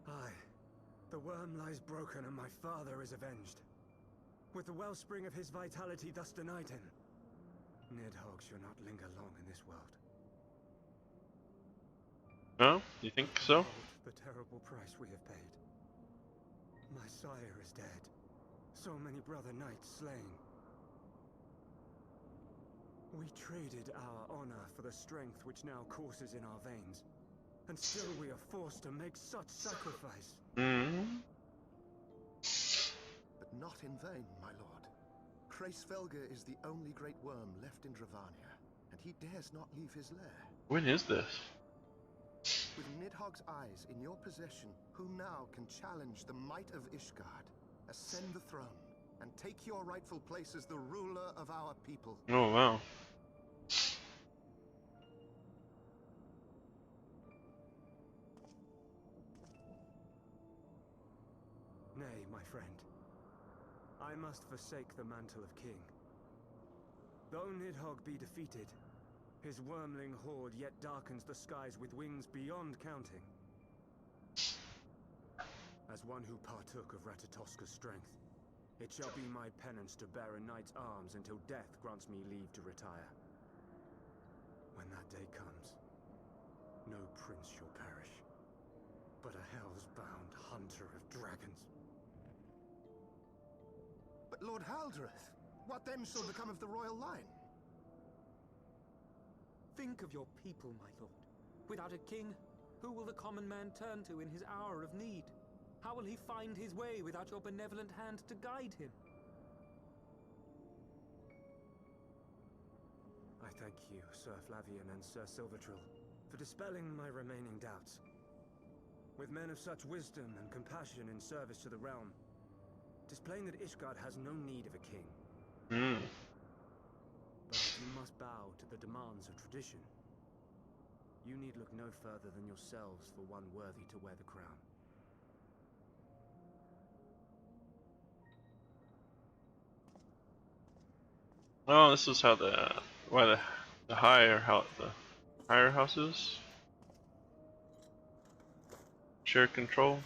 [SPEAKER 7] Aye. The worm lies broken and my father is avenged. With the wellspring of his vitality thus denied him, Nidhogg shall not linger long in this world.
[SPEAKER 1] Oh, you think so?
[SPEAKER 7] Behold the terrible price we have paid. My sire is dead. So many brother knights slain. We traded our honor for the strength which now courses in our veins. And still we are forced to make such sacrifice.
[SPEAKER 1] Hmm.
[SPEAKER 2] But not in vain, my lord. Kreisvelga is the only great worm left in Dravania, and he dares not leave his lair.
[SPEAKER 1] When is this?
[SPEAKER 2] With Nidhogg's eyes in your possession, who now can challenge the might of Ishgard, ascend the throne, and take your rightful place as the ruler of our people?
[SPEAKER 1] Oh, wow.
[SPEAKER 7] Nay, my friend. I must forsake the mantle of king. Though Nidhogg be defeated, his wormling horde yet darkens the skies with wings beyond counting. As one who partook of Ratatoska's strength, it shall be my penance to bear a knight's arms until death grants me leave to retire. When that day comes, no prince shall perish, but a hell's-bound hunter of dragons.
[SPEAKER 2] But Lord Haldreth, what then shall become of the royal line?
[SPEAKER 7] Think of your people, my lord. Without a king, who will the common man turn to in his hour of need? How will he find his way without your benevolent hand to guide him? I thank you, Sir Flavian and Sir Silvertrill, for dispelling my remaining doubts. With men of such wisdom and compassion in service to the realm, it is plain that Ishgard has no need of a king.
[SPEAKER 1] Hmm.
[SPEAKER 7] But if you must bow to the demands of tradition, you need look no further than yourselves for one worthy to wear the crown.
[SPEAKER 1] Oh, this is how the higher houses share control.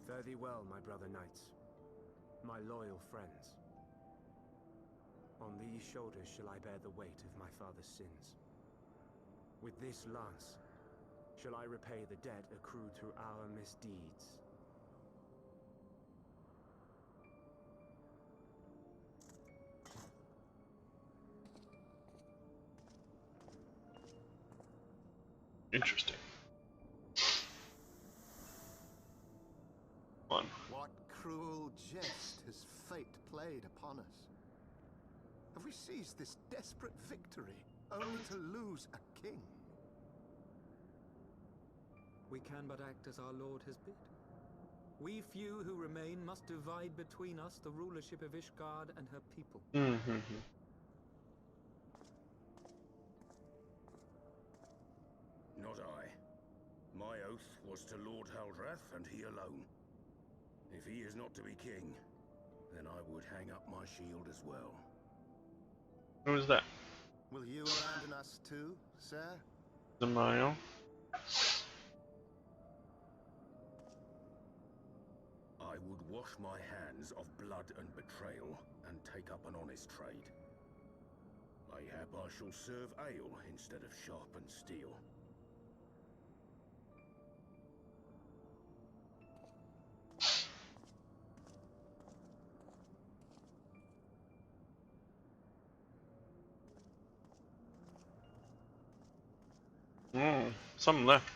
[SPEAKER 7] Fare thee well, my brother knights, my loyal friends. On these shoulders shall I bear the weight of my father's sins. With this lance shall I repay the debt accrued through our misdeeds.
[SPEAKER 1] Interesting. One.
[SPEAKER 2] What cruel jest has fate played upon us? Have we seized this desperate victory only to lose a king.
[SPEAKER 7] We can but act as our lord has bid. We few who remain must divide between us the rulership of Ishgard and her people.
[SPEAKER 8] Not I. My oath was to Lord Haldrath and he alone. If he is not to be king, then I would hang up my shield as well.
[SPEAKER 1] Who is that?
[SPEAKER 2] Will you abandon us too, sir?
[SPEAKER 1] Zamael.
[SPEAKER 8] I would wash my hands of blood and betrayal and take up an honest trade. Mayhap I shall serve ale instead of sharpened steel.
[SPEAKER 1] Some left.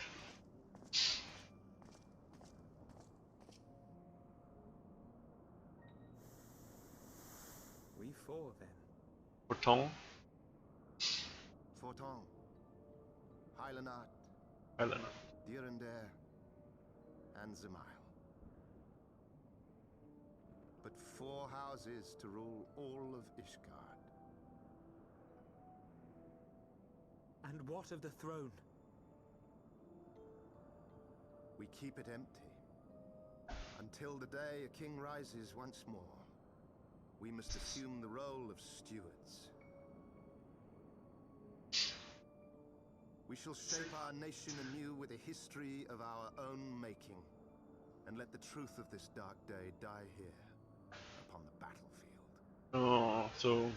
[SPEAKER 7] We four, then.
[SPEAKER 1] Forton.
[SPEAKER 2] Forton, Hylanat,
[SPEAKER 1] Helen.
[SPEAKER 2] Dyrender, and Zamael. But 4 houses to rule all of Ishgard.
[SPEAKER 7] And what of the throne?
[SPEAKER 2] We keep it empty. Until the day a king rises once more, we must assume the role of stewards. We shall shape our nation anew with a history of our own making, and let the truth of this dark day die here, upon the battlefield.
[SPEAKER 1] Oh, so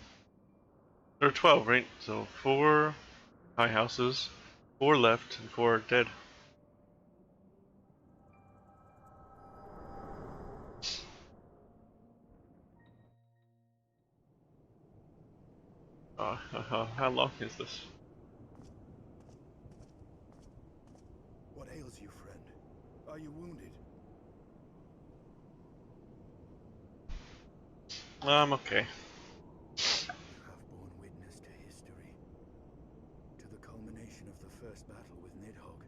[SPEAKER 1] there are 12, right? So 4 high houses, 4 left, and 4 are dead. How long is this?
[SPEAKER 2] What ails you, friend? Are you wounded?
[SPEAKER 1] I'm okay.
[SPEAKER 2] You have borne witness to history, to the culmination of the first battle with Nidhogg.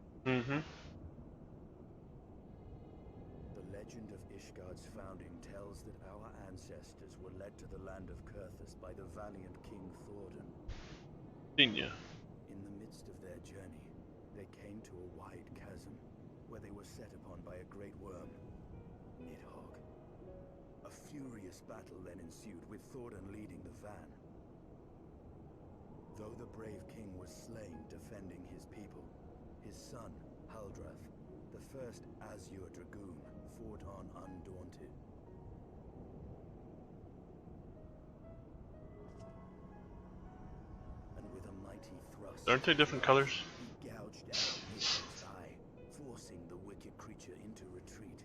[SPEAKER 2] The legend of Ishgard's founding tells that our ancestors were led to the land of Kurthus by the valiant King Thordan.
[SPEAKER 1] Senior.
[SPEAKER 2] In the midst of their journey, they came to a wide chasm, where they were set upon by a great worm, Nidhogg. A furious battle then ensued, with Thordan leading the van. Though the brave king was slain defending his people, his son, Haldrath, the first Azure Dragoon, fought on undaunted. And with a mighty thrust,
[SPEAKER 1] Aren't they different colors?
[SPEAKER 2] he gouged out Nidhogg's eye, forcing the wicked creature into retreat.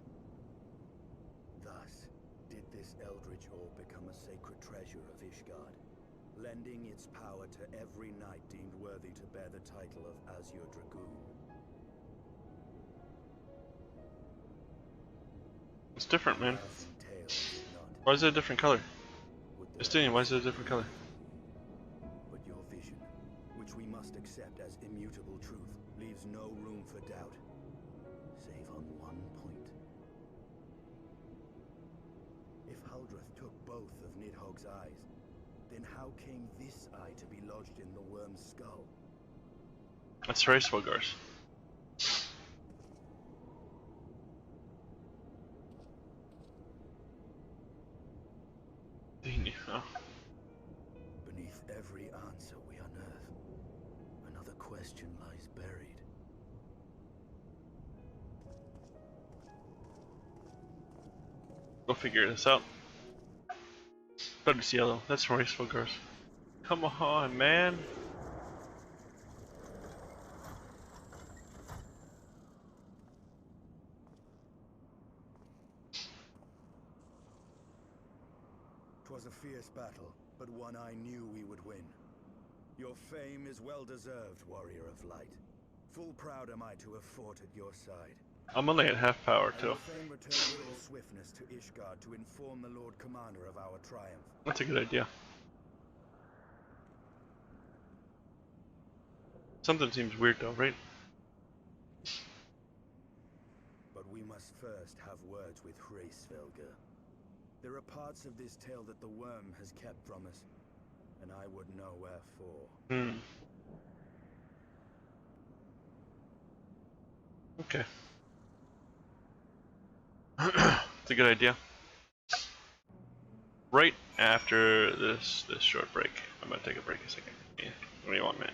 [SPEAKER 2] Thus did this eldritch orb become a sacred treasure of Ishgard, lending its power to every knight deemed worthy to bear the title of Azure Dragoon.
[SPEAKER 1] It's different, man. Why is it a different color? Justinian, why is it a different color?
[SPEAKER 2] But your vision, which we must accept as immutable truth, leaves no room for doubt, save on one point. If Haldrath took both of Nidhogg's eyes, then how came this eye to be lodged in the worm's skull?
[SPEAKER 1] That's right, Swagars. Oh.
[SPEAKER 2] Beneath every answer we unearth, another question lies buried.
[SPEAKER 1] Go figure this out. But it's yellow. That's from Race Swagars. Come on, man.
[SPEAKER 2] Twas a fierce battle, but one I knew we would win. Your fame is well deserved, warrior of light. Full proud am I to have fought at your side.
[SPEAKER 1] I'm only at half power
[SPEAKER 2] I
[SPEAKER 1] too.
[SPEAKER 2] will fain return with all swiftness to Ishgard to inform the Lord Commander of our triumph.
[SPEAKER 1] That's a good idea. Something seems weird though, right?
[SPEAKER 2] But we must first have words with Hraesvelgr. There are parts of this tale that the worm has kept from us, and I would know wherefore.
[SPEAKER 1] Hmm. Okay. It's a good idea. Right after this short break. I'm gonna take a break a second. Yeah. What do you want, man?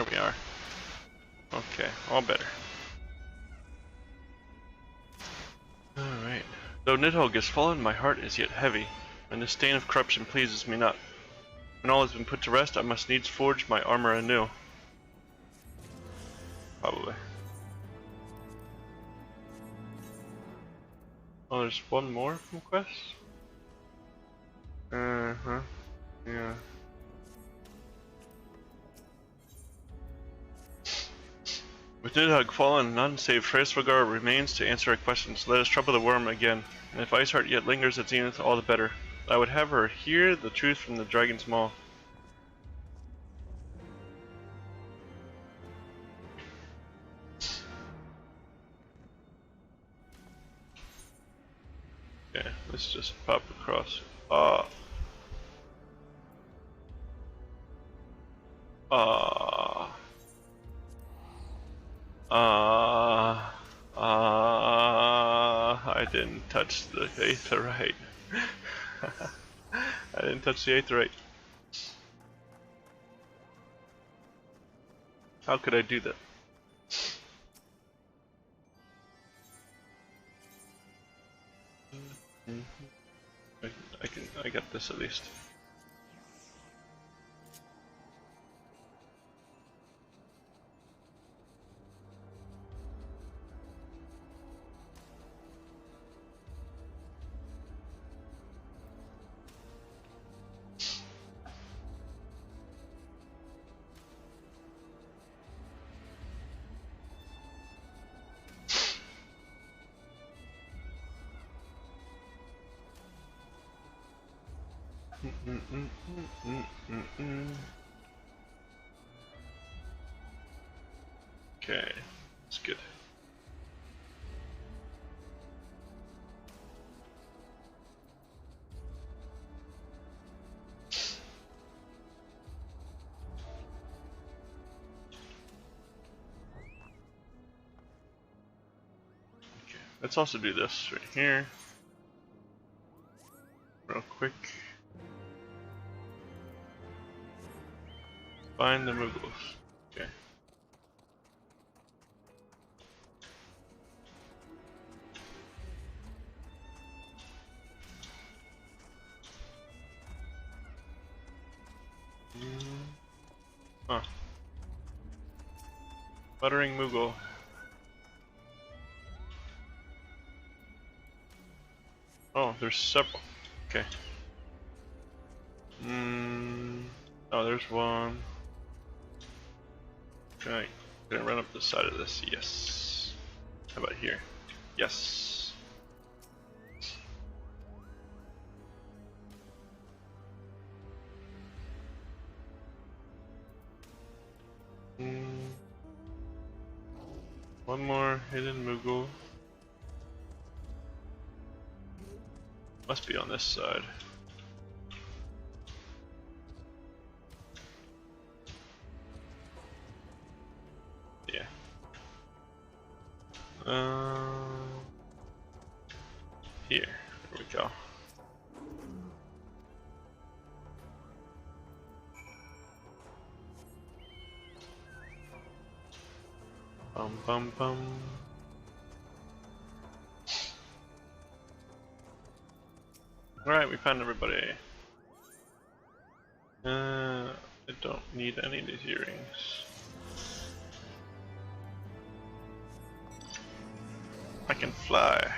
[SPEAKER 1] we are. Okay, all better. Alright. Though Nidhogg is fallen, my heart is yet heavy, and the stain of corruption pleases me not. When all has been put to rest, I must needs forge my armor anew. Probably. Oh, there's one more from quest? Uh-huh. Yeah. With Nidhogg fallen, none save Heavensward remains to answer our questions. Let us trouble the worm again, and if Iceheart yet lingers at Zenith, all the better. I would have her hear the truth from the dragon's maw. Okay, let's just pop across. I didn't touch the aetheryte. I didn't touch the aetheryte. How could I do that? I got this at least. Okay, that's good. Okay, let's also do this right here, real quick. Find the Muggles. Okay. Huh. Buttering Moogle. Oh, there's several. Okay. Oh, there's one. Okay, gonna run up the side of this. Yes. How about here? Yes. One more hidden Moogle. Must be on this side. Yeah. Here. There we go. Bum bum bum. Alright, we found everybody. I don't need any of these earrings. I can fly.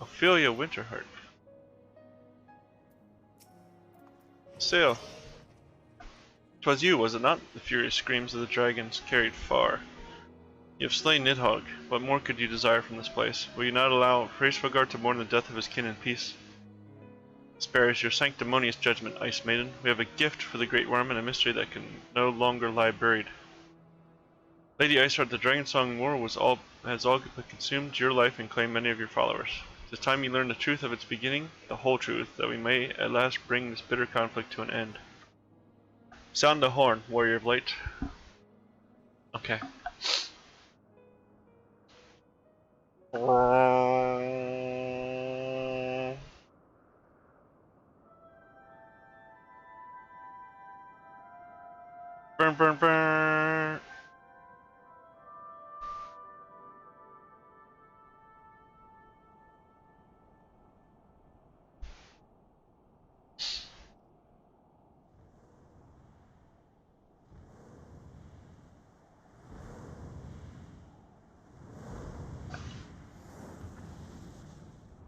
[SPEAKER 1] Ophelia Winterheart. Sail. 'Twas you, was it not? The furious screams of the dragons carried far. You have slain Nidhogg. What more could you desire from this place? Will you not allow Heavensward to mourn the death of his kin in peace? Spare us your sanctimonious judgment, Ice Maiden. We have a gift for the Great Worm and a mystery that can no longer lie buried. Lady Iceheart, the Dragonsong War has all but consumed your life and claimed many of your followers. It's time you learn the truth of its beginning, the whole truth, that we may at last bring this bitter conflict to an end. Sound the horn, warrior of light. Okay. Burn, burn, burn.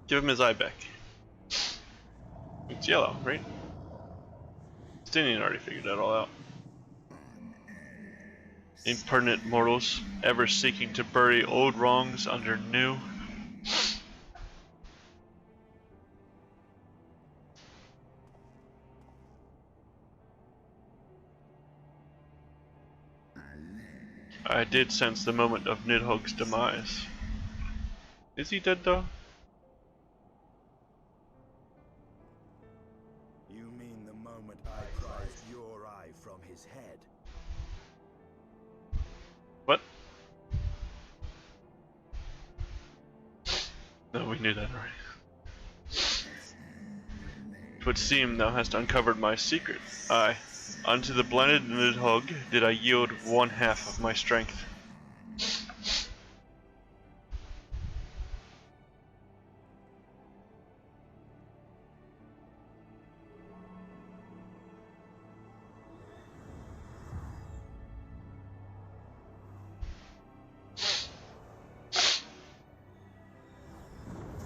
[SPEAKER 1] Give him his eye back. It's yellow, right? Stinian already figured that all out. Impertinent mortals, ever seeking to bury old wrongs under new. I did sense the moment of Nidhogg's demise. Is he dead though?
[SPEAKER 2] You mean the moment I prized your eye from his head?
[SPEAKER 1] What? No, we knew that already. Twould seem thou hast uncovered my secret. Aye, unto the blinded Nidhogg did I yield 1/2 of my strength.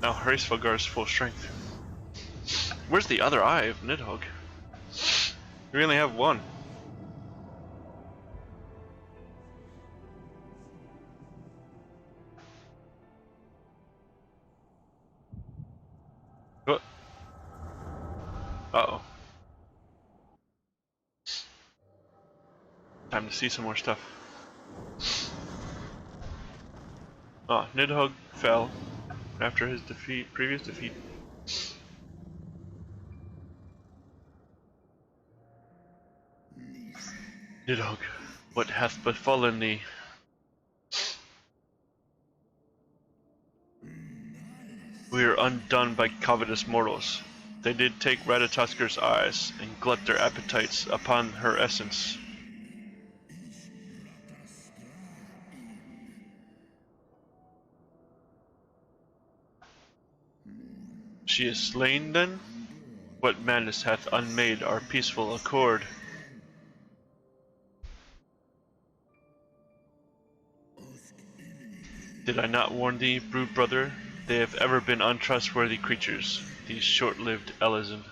[SPEAKER 1] Now Hraesvelgar's full strength. Where's the other eye of Nidhogg? We only have one. What? Uh-oh. Time to see some more stuff. Ah, Nidhogg fell after his previous defeat. Nidhogg, what hath befallen thee? We are undone by covetous mortals. They did take Ratatusker's eyes and glut their appetites upon her essence. She is slain then? What madness hath unmade our peaceful accord? Did I not warn thee, brood brother? They have ever been untrustworthy creatures, these short-lived Elezen.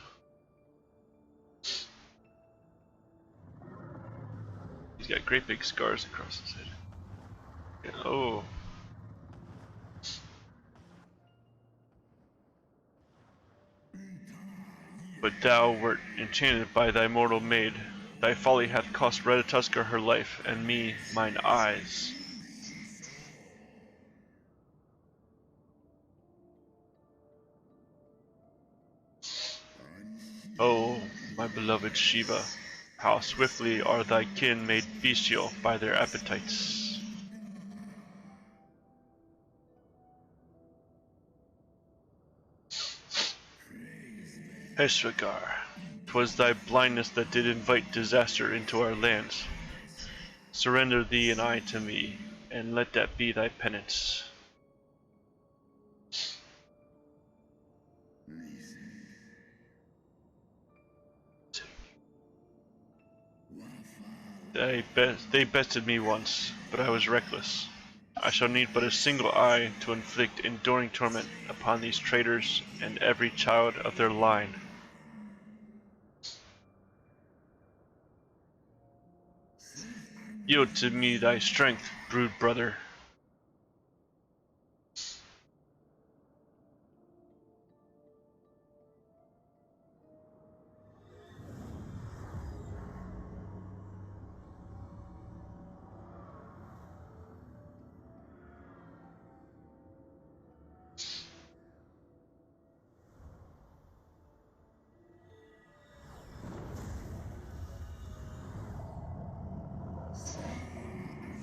[SPEAKER 1] He's got great big scars across his head. Oh. But thou wert enchanted by thy mortal maid. Thy folly hath cost Ratatusker her life, and me mine eyes. Oh, my beloved Shiva, how swiftly are thy kin made bestial by their appetites. Hraesvelgar, 'twas thy blindness that did invite disaster into our lands. Surrender thee and I to me, and let that be thy penance. They bested me once, but I was reckless. I shall need but a single eye to inflict enduring torment upon these traitors and every child of their line. Yield to me thy strength, brood brother.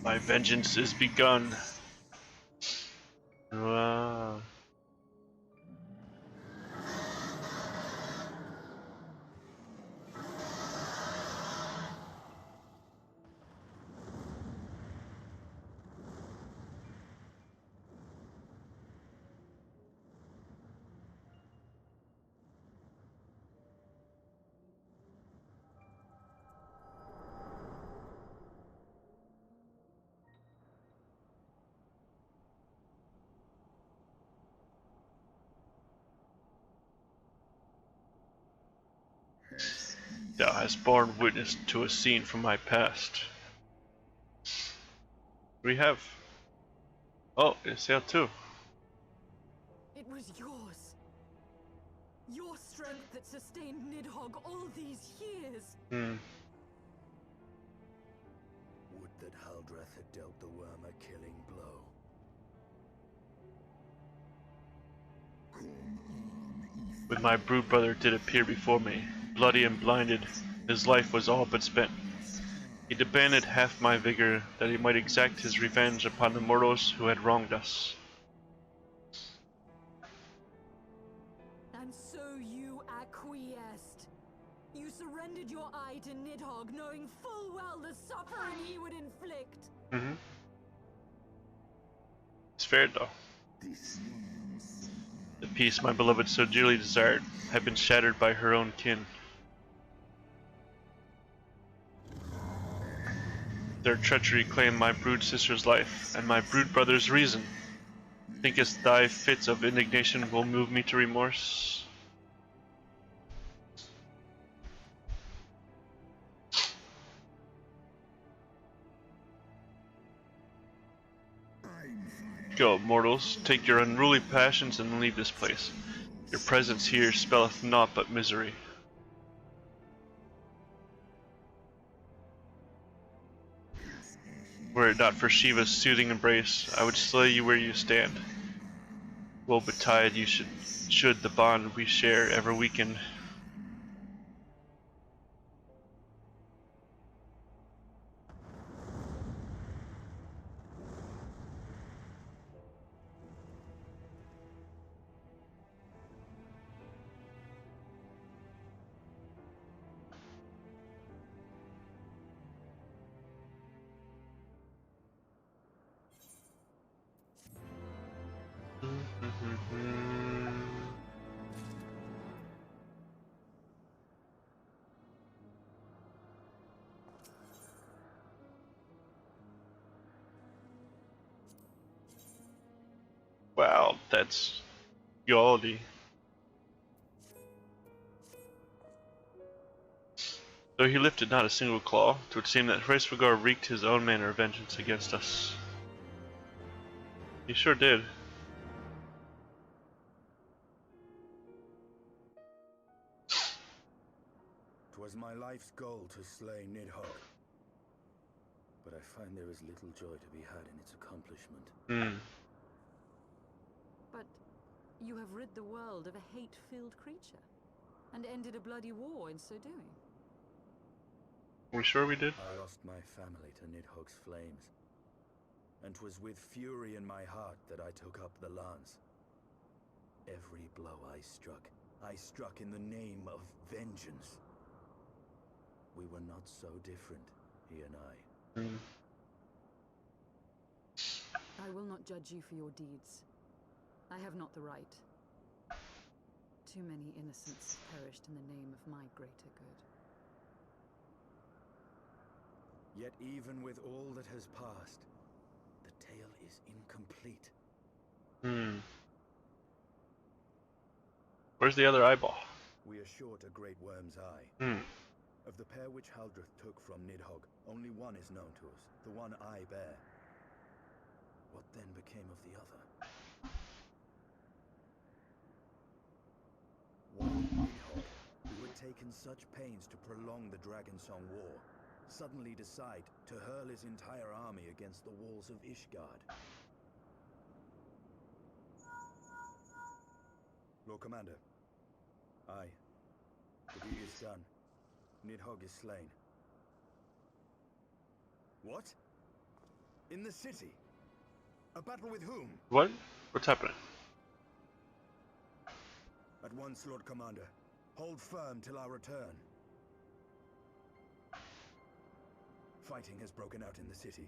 [SPEAKER 1] My vengeance is begun. Wow. Thou hast borne witness to a scene from my past. We have. Oh, it's here too.
[SPEAKER 9] It was yours. Your strength that sustained Nidhogg all these years.
[SPEAKER 1] Hmm.
[SPEAKER 2] Would that Haldreth had dealt the worm a killing blow.
[SPEAKER 1] When my brood brother did appear before me, bloody and blinded, his life was all but spent. He demanded half my vigor that he might exact his revenge upon the mortals who had wronged us.
[SPEAKER 9] And so you acquiesced. You surrendered your eye to Nidhogg, knowing full well the suffering he would inflict.
[SPEAKER 1] Mm-hmm. It's fair though. The peace my beloved so dearly desired had been shattered by her own kin. Their treachery claimed my brood sister's life, and my brood brother's reason. Thinkest thy fits of indignation will move me to remorse? Go, mortals, take your unruly passions and leave this place. Your presence here spelleth naught but misery. Were it not for Shiva's soothing embrace, I would slay you where you stand. Woe betide you should the bond we share ever weaken. Wow, that's gaudy. Though he lifted not a single claw, 'twould seem that Hraesvelgar wreaked his own manner of vengeance against us. He sure did.
[SPEAKER 2] "'Twas my life's goal to slay Nidhogg, but I find there is little joy to be had in its accomplishment."
[SPEAKER 9] But you have rid the world of a hate-filled creature, and ended a bloody war in so doing.
[SPEAKER 1] We sure we did?
[SPEAKER 2] I lost my family to Nidhogg's flames, and 'twas with fury in my heart that I took up the lance. Every blow I struck in the name of vengeance. We were not so different, he and I.
[SPEAKER 9] I will not judge you for your deeds. I have not the right. Too many innocents have perished in the name of my greater good.
[SPEAKER 2] Yet even with all that has passed, the tale is incomplete.
[SPEAKER 1] Where's the other eyeball?
[SPEAKER 2] We are short a great worm's eye. Of the pair which Haldreth took from Nidhogg, only one is known to us, the one I bear. What then became of the other? One Nidhogg, who had taken such pains to prolong the Dragonsong War, suddenly decide to hurl his entire army against the walls of Ishgard. Lord Commander. Aye. The deed is done. Nidhogg is slain. What? In the city? A battle with whom?
[SPEAKER 1] What? What's happening?
[SPEAKER 2] At once, Lord Commander. Hold firm till our return. Fighting has broken out in the city.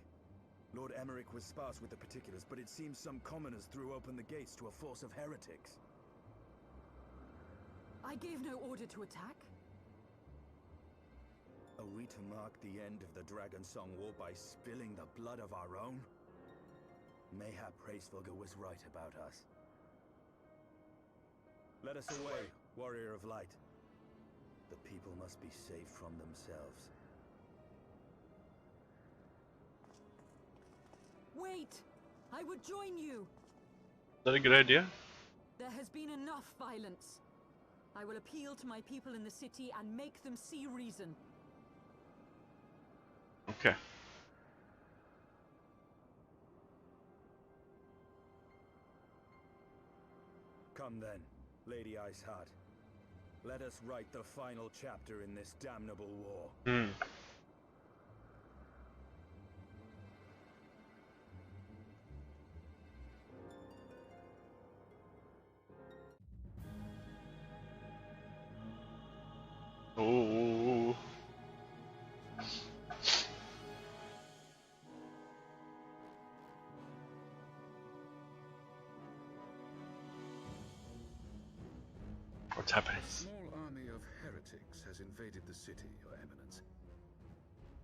[SPEAKER 2] Lord Emmerich was sparse with the particulars, but it seems some commoners threw open the gates to a force of heretics.
[SPEAKER 9] I gave no order to attack.
[SPEAKER 2] Are we to mark the end of the Dragon Song War by spilling the blood of our own? Mayhap Hraesvelgr was right about us. Let us away, Warrior of Light. The people must be saved from themselves.
[SPEAKER 9] Wait! I would join you!
[SPEAKER 1] Is that a good idea?
[SPEAKER 9] There has been enough violence. I will appeal to my people in the city and make them see reason.
[SPEAKER 1] Okay.
[SPEAKER 2] Come then, Lady Iceheart. Let us write the final chapter in this damnable war.
[SPEAKER 1] Oh. What's happening?
[SPEAKER 10] A small army of heretics has invaded the city, Your Eminence.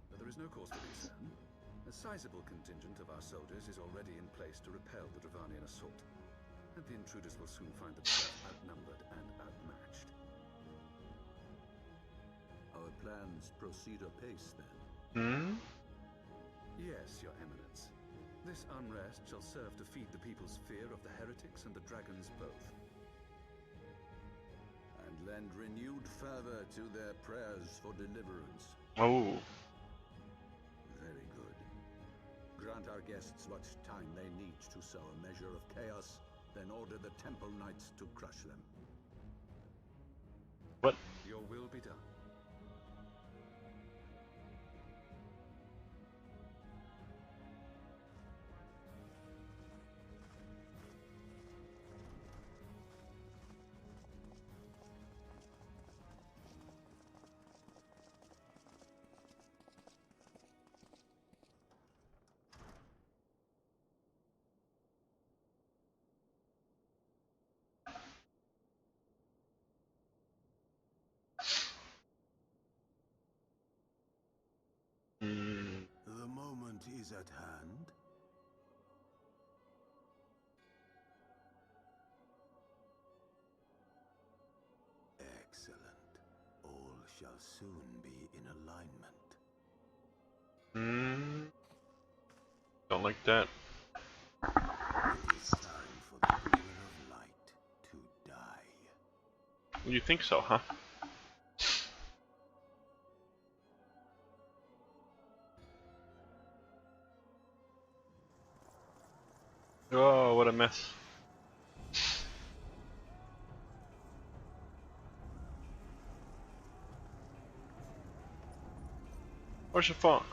[SPEAKER 10] But there is no cause for concern. A sizable contingent of our soldiers is already in place to repel the Dravanian assault, and the intruders will soon find themselves outnumbered and outmatched.
[SPEAKER 11] Our plans proceed apace, then?
[SPEAKER 10] Yes, Your Eminence. This unrest shall serve to feed the people's fear of the heretics and the dragons both.
[SPEAKER 11] And lend renewed fervor to their prayers for deliverance.
[SPEAKER 1] Oh.
[SPEAKER 11] Very good. Grant our guests what time they need to sow a measure of chaos, then order the Temple Knights to crush them.
[SPEAKER 1] What?
[SPEAKER 10] Your will be done.
[SPEAKER 2] The moment is at hand. Excellent. All shall soon be in alignment.
[SPEAKER 1] Don't like that.
[SPEAKER 2] It is time for the Bringer of Light to die.
[SPEAKER 1] You think so, huh? Oh, what a mess. Where's your phone?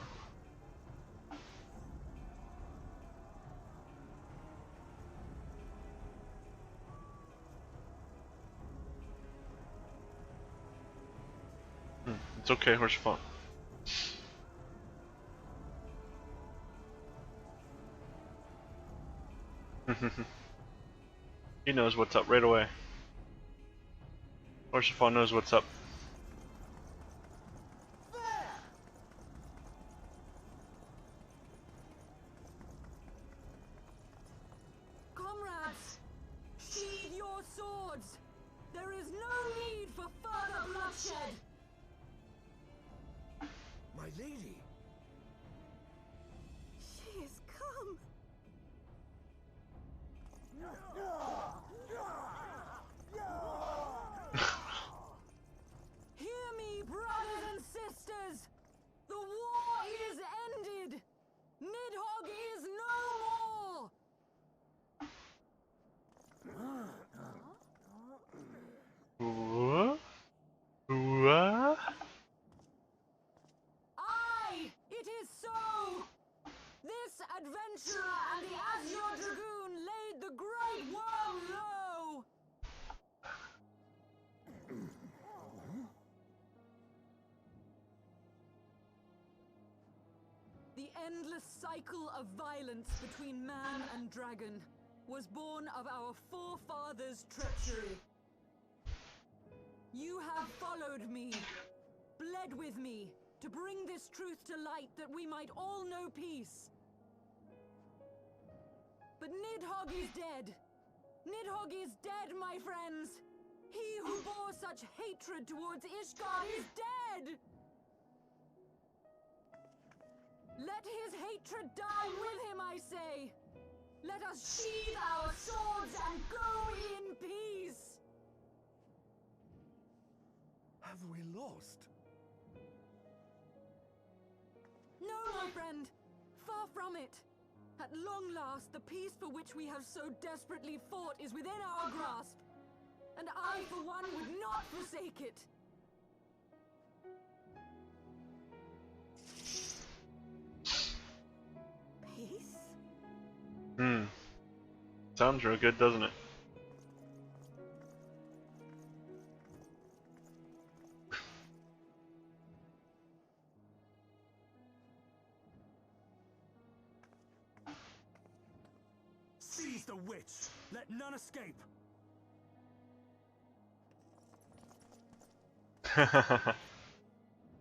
[SPEAKER 1] It's okay, where's your phone? He knows what's up right away. Horsefall knows what's up.
[SPEAKER 9] Comrades, sheathe your swords. There is no need for further bloodshed.
[SPEAKER 2] My lady!
[SPEAKER 9] She is come. Hear me, brothers and sisters! The war is ended! Nidhogg is no more!
[SPEAKER 1] What? What?
[SPEAKER 9] Aye, it is so! This adventure endless cycle of violence between man and dragon was born of our forefathers' treachery. You have followed me, bled with me, to bring this truth to light that we might all know peace. But Nidhogg is dead. Nidhogg is dead, my friends. He who bore such hatred towards Ishgard is dead! Let his hatred die with him, I say! Let us sheathe our swords and go in peace!
[SPEAKER 2] Have we lost?
[SPEAKER 9] No, my friend! Far from it! At long last, the peace for which we have so desperately fought is within our grasp. And I, for one, would not forsake it.
[SPEAKER 6] Peace?
[SPEAKER 1] Sounds real good, doesn't it?
[SPEAKER 2] Seize the witch! Let none escape!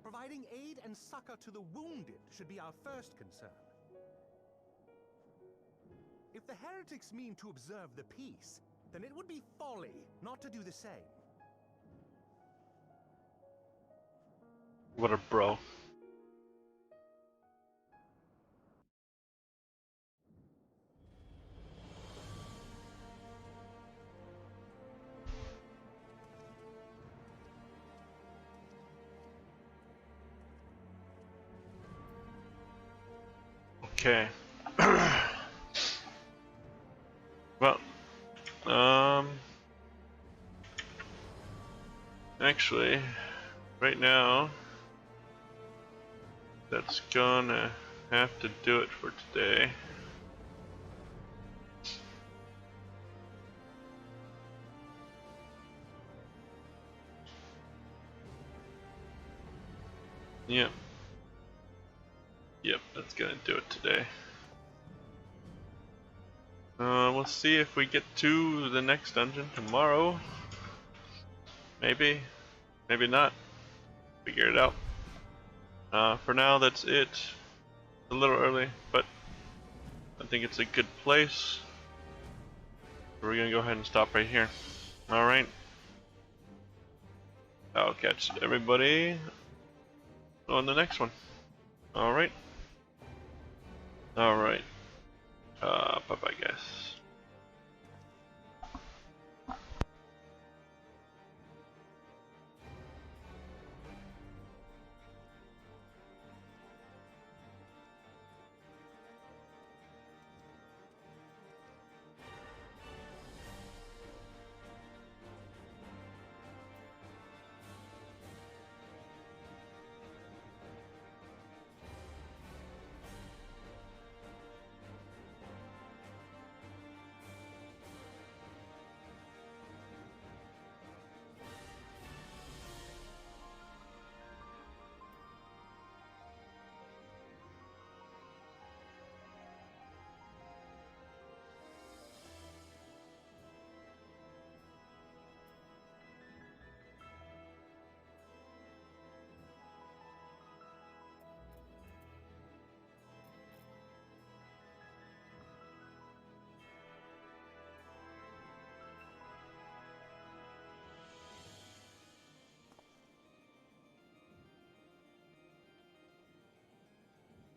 [SPEAKER 12] Providing aid and succor to the wounded should be our first concern. If the heretics mean to observe the peace, then it would be folly not to do the same.
[SPEAKER 1] What a bro. Okay. Well, actually, right now, that's gonna have to do it for today. Yep. Yep, that's gonna do it today. We'll see if we get to the next dungeon tomorrow. Maybe. Maybe not. Figure it out. For now, that's it. It's a little early, but I think it's a good place. We're gonna go ahead and stop right here. Alright. I'll catch everybody on the next one. Alright. Alright. Bye-bye, guys.